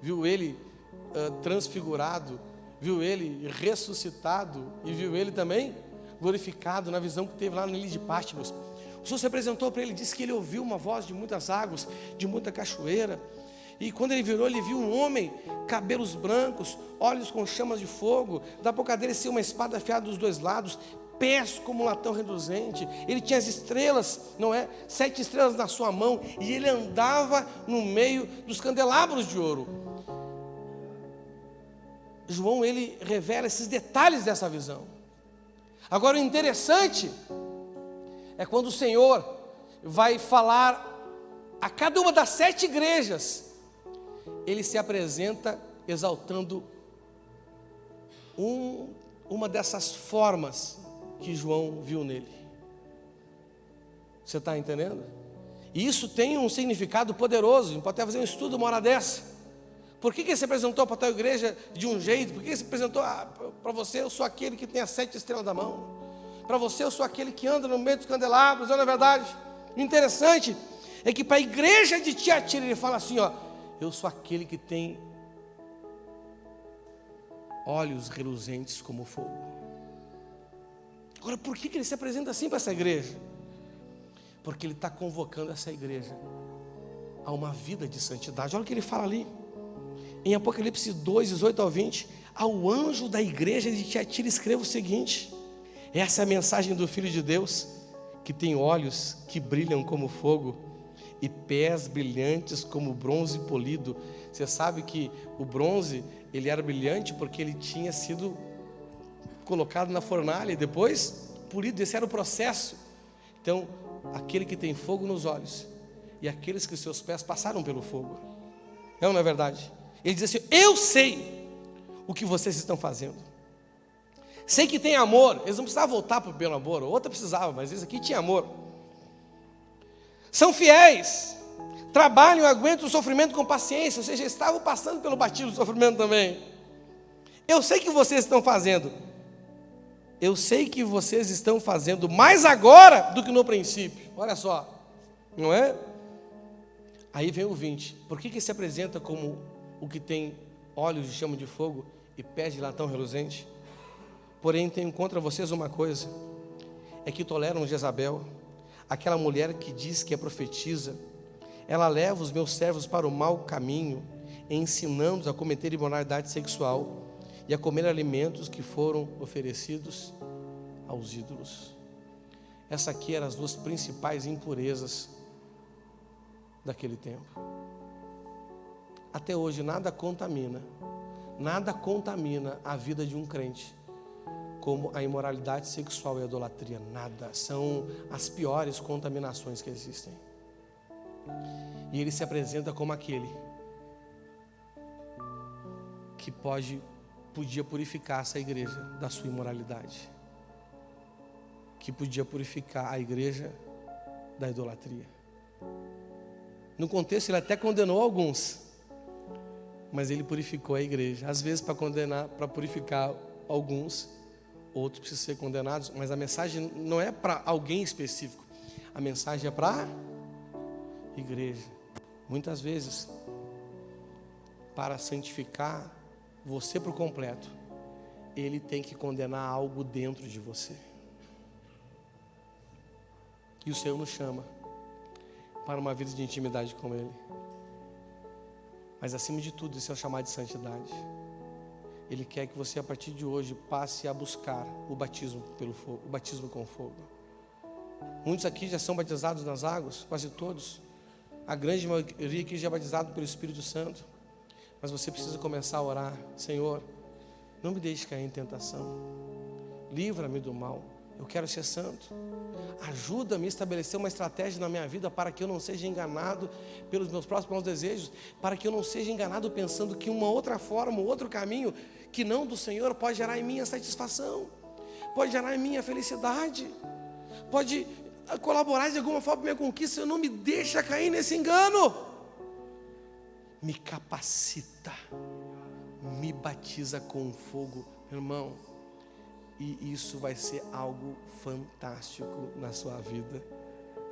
viu ele transfigurado, viu ele ressuscitado e viu ele também glorificado na visão que teve lá na ilha de Patmos. O Senhor se apresentou para ele, disse que ele ouviu uma voz de muitas águas, de muita cachoeira, e quando ele virou, ele viu um homem, cabelos brancos, olhos com chamas de fogo, da boca dele saiu uma espada afiada dos dois lados, pés como um latão reluzente. Ele tinha as estrelas, não é? 7 estrelas na sua mão, e ele andava no meio dos candelabros de ouro. João, ele revela esses detalhes dessa visão. Agora, o interessante é quando o Senhor vai falar a cada uma das 7 igrejas, ele se apresenta exaltando uma dessas formas que João viu nele. Você está entendendo? E isso tem um significado poderoso. A gente pode até fazer um estudo uma hora dessa. Por que ele se apresentou para tal igreja de um jeito? Por que ele se apresentou para você? Eu sou aquele que tem as 7 estrelas da mão. Para você, eu sou aquele que anda no meio dos candelabros. Não é verdade? O interessante é que para a igreja de Tiatira ele fala assim, ó: eu sou aquele que tem olhos reluzentes como fogo. Agora, por que ele se apresenta assim para essa igreja? Porque ele está convocando essa igreja a uma vida de santidade. Olha o que ele fala ali, em Apocalipse 2, 18 ao 20. Ao anjo da igreja de Tiatira escreva o seguinte: essa é a mensagem do Filho de Deus, que tem olhos que brilham como fogo e pés brilhantes como bronze polido. Você sabe que o bronze, ele era brilhante porque ele tinha sido colocado na fornalha e depois polido. Esse era o processo. Então, aquele que tem fogo nos olhos e aqueles que seus pés passaram pelo fogo. É ou não é verdade? Ele diz assim: eu sei o que vocês estão fazendo. Sei que tem amor. Eles não precisavam voltar para o belo amor. Outra precisava, mas esse aqui tinha amor. São fiéis, trabalham e aguentam o sofrimento com paciência. Ou seja, estavam passando pelo batido do sofrimento também. Eu sei que vocês estão fazendo. Eu sei que vocês estão fazendo mais agora do que no princípio. Olha só, não é? Aí vem o 20. Por que ele se apresenta como o que tem olhos de chama de fogo e pés de latão reluzente? Porém tenho contra vocês uma coisa, é que toleram Jezabel, aquela mulher que diz que é profetisa. Ela leva os meus servos para o mau caminho, ensinando-os a cometer imoralidade sexual e a comer alimentos que foram oferecidos aos ídolos. Essa aqui eram as duas principais impurezas daquele tempo. Até hoje nada contamina a vida de um crente como a imoralidade sexual e a idolatria. Nada, são as piores contaminações que existem. E ele se apresenta como aquele que podia purificar essa igreja da sua imoralidade, que podia purificar a igreja da idolatria. No contexto ele até condenou alguns, mas ele purificou a igreja. Às vezes para purificar alguns, outros precisam ser condenados, mas a mensagem não é para alguém específico, a mensagem é para a igreja. Muitas vezes, para santificar você por completo, ele tem que condenar algo dentro de você. E o Senhor nos chama para uma vida de intimidade com Ele. Mas acima de tudo, isso é o chamado de santidade. Ele quer que você, a partir de hoje, passe a buscar o batismo pelo fogo, o batismo com fogo. Muitos aqui já são batizados nas águas, quase todos. A grande maioria aqui já é batizado pelo Espírito Santo. Mas você precisa começar a orar: Senhor, não me deixe cair em tentação, livra-me do mal, eu quero ser santo. Ajuda-me a estabelecer uma estratégia na minha vida para que eu não seja enganado pelos meus próprios maus desejos, para que eu não seja enganado pensando que uma outra forma, outro caminho que não do Senhor pode gerar em mim a satisfação, pode gerar em mim a felicidade, pode colaborar de alguma forma para a minha conquista. Eu não me deixa cair nesse engano. Me capacita, me batiza com fogo, meu irmão. E isso vai ser algo fantástico na sua vida.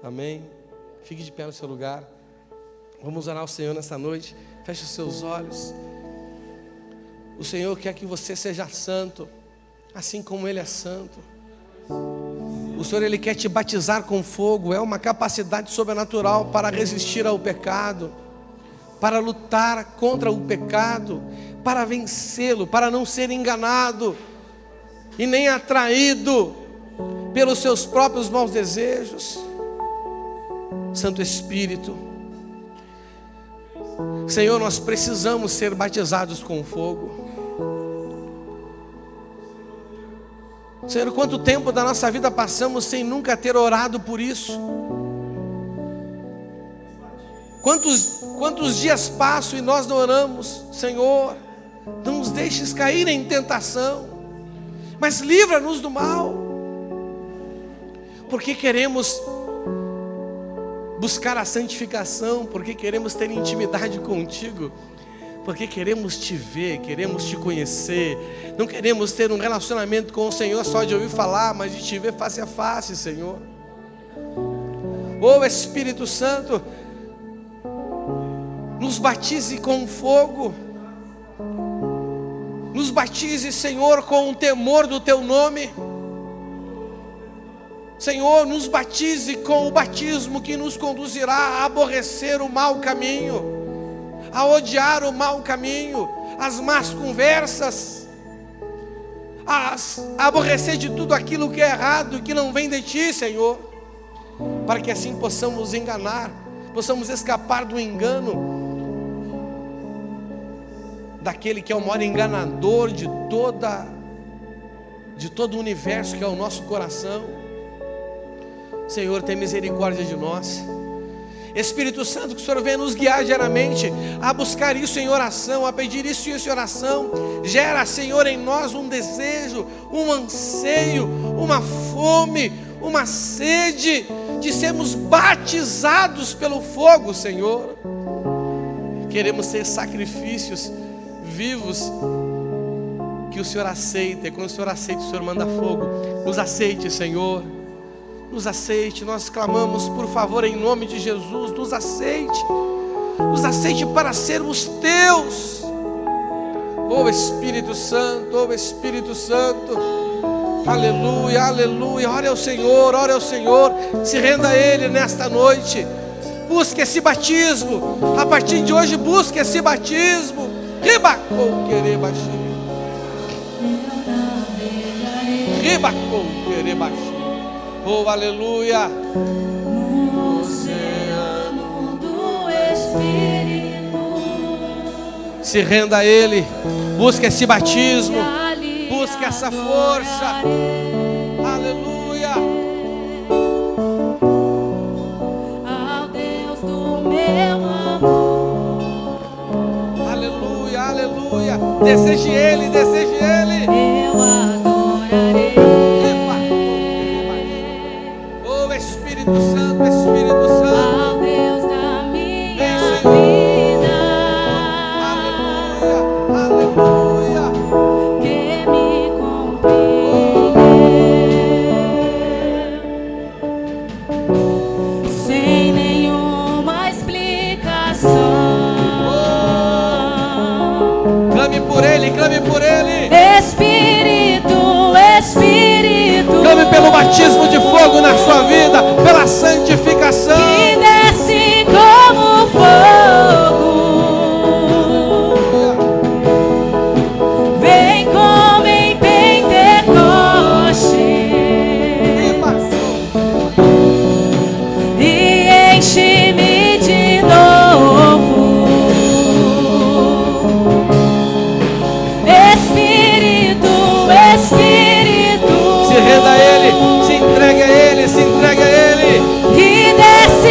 Amém? Fique de pé no seu lugar. Vamos orar ao Senhor nessa noite. Feche os seus olhos. O Senhor quer que você seja santo, assim como Ele é santo. O Senhor, Ele quer te batizar com fogo. É uma capacidade sobrenatural para resistir ao pecado, para lutar contra o pecado, para vencê-lo, para não ser enganado e nem atraído pelos seus próprios maus desejos. Santo Espírito, Senhor, nós precisamos ser batizados com fogo. Senhor, quanto tempo da nossa vida passamos sem nunca ter orado por isso? Quantos dias passam e nós não oramos? Senhor, não nos deixes cair em tentação, mas livra-nos do mal. Porque queremos buscar a santificação, porque queremos ter intimidade contigo, porque queremos te ver, queremos te conhecer. Não queremos ter um relacionamento com o Senhor só de ouvir falar, mas de te ver face a face, Senhor. Ô Espírito Santo, nos batize com fogo, nos batize, Senhor, com o temor do Teu nome. Senhor, nos batize com o batismo que nos conduzirá a aborrecer o mau caminho, a odiar o mau caminho, as más conversas, a aborrecer de tudo aquilo que é errado, que não vem de Ti, Senhor, para que assim possamos enganar, possamos escapar do engano daquele que é o maior enganador de todo o universo, que é o nosso coração. Senhor, tem misericórdia de nós. Espírito Santo, que o Senhor venha nos guiar diariamente a buscar isso em oração, a pedir isso em oração. Gera, Senhor, em nós um desejo, um anseio, uma fome, uma sede de sermos batizados pelo fogo, Senhor. Queremos ser sacrifícios vivos que o Senhor aceita. E quando o Senhor aceita, o Senhor manda fogo. Nos aceite, Senhor. nos aceite. Nós clamamos, por favor, em nome de Jesus, nos aceite para sermos teus. Oh Espírito Santo, oh Espírito Santo, aleluia, aleluia. Ore ao Senhor, se renda a Ele nesta noite. Busque esse batismo, a partir de hoje busque esse batismo. Ribacou querebaxi, ribacou querebaxi. Oh aleluia. No oceano do Espírito, se renda a Ele, busque esse batismo, busque essa força. Aleluia. ao Deus do meu amor, Aleluia, aleluia. Deseje Ele, deseje Ele. eu adorarei. Oh Espírito Santo, Espírito Santo. Ao Deus da minha vida, Aleluia, aleluia. que me compreendeu sem nenhuma explicação. Clame por Ele, clame por Ele. Espírito, Espírito, Clame pelo batismo de fogo na sua vida, pela santificação. que desce como fogo, vem como em Pentecoste e enche-me de novo. Espírito, Espírito, Se renda a Ele, se entregue a Ele, se entregue a Ele. que desce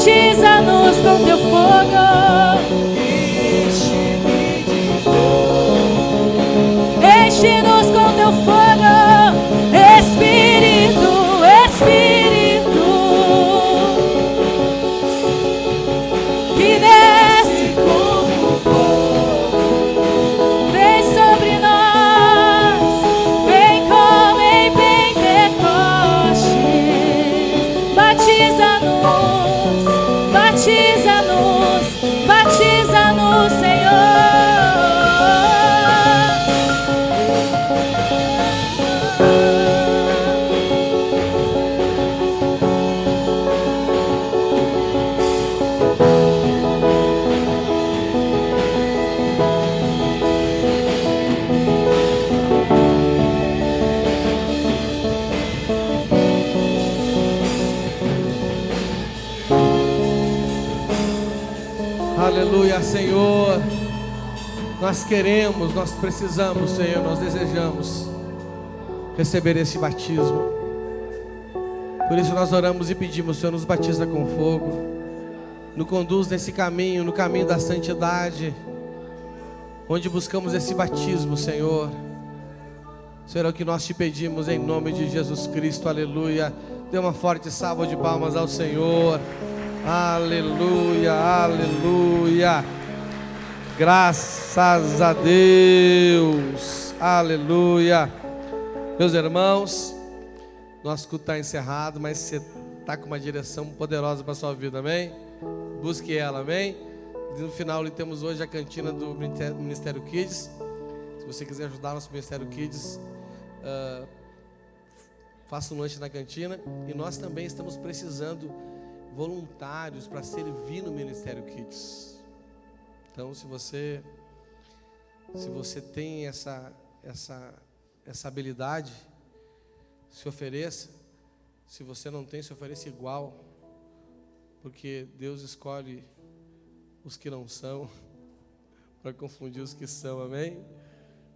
Batiza-nos com teu fogo. Enche-nos com teu fogo, Espírito, Espírito, que desce como fogo. Vem sobre nós, vem como em Pentecostes. Batiza-nos, batiza-nos, batiza-nos, Senhor. Aleluia, Senhor. Nós queremos, nós precisamos, Senhor, nós desejamos receber esse batismo. Por isso nós oramos e pedimos, Senhor, nos batiza com fogo, nos conduz nesse caminho, no caminho da santidade, onde buscamos esse batismo, Senhor. Senhor, é o que nós te pedimos em nome de Jesus Cristo, aleluia. Dê uma forte salva de palmas ao Senhor. Aleluia, aleluia. Graças a Deus. Aleluia. Meus irmãos, nosso culto está encerrado, mas você está com uma direção poderosa para a sua vida, amém? Busque ela, amém? E no final ali temos hoje a cantina do Ministério Kids. Se você quiser ajudar nosso Ministério Kids, faça um lanche na cantina. E nós também estamos precisando voluntários para servir no Ministério Kids. Então, se você tem essa habilidade, se ofereça. Se você não tem, se ofereça igual, porque Deus escolhe os que não são para confundir os que são, amém?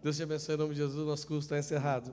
Deus te abençoe em nome de Jesus. Nosso curso está encerrado.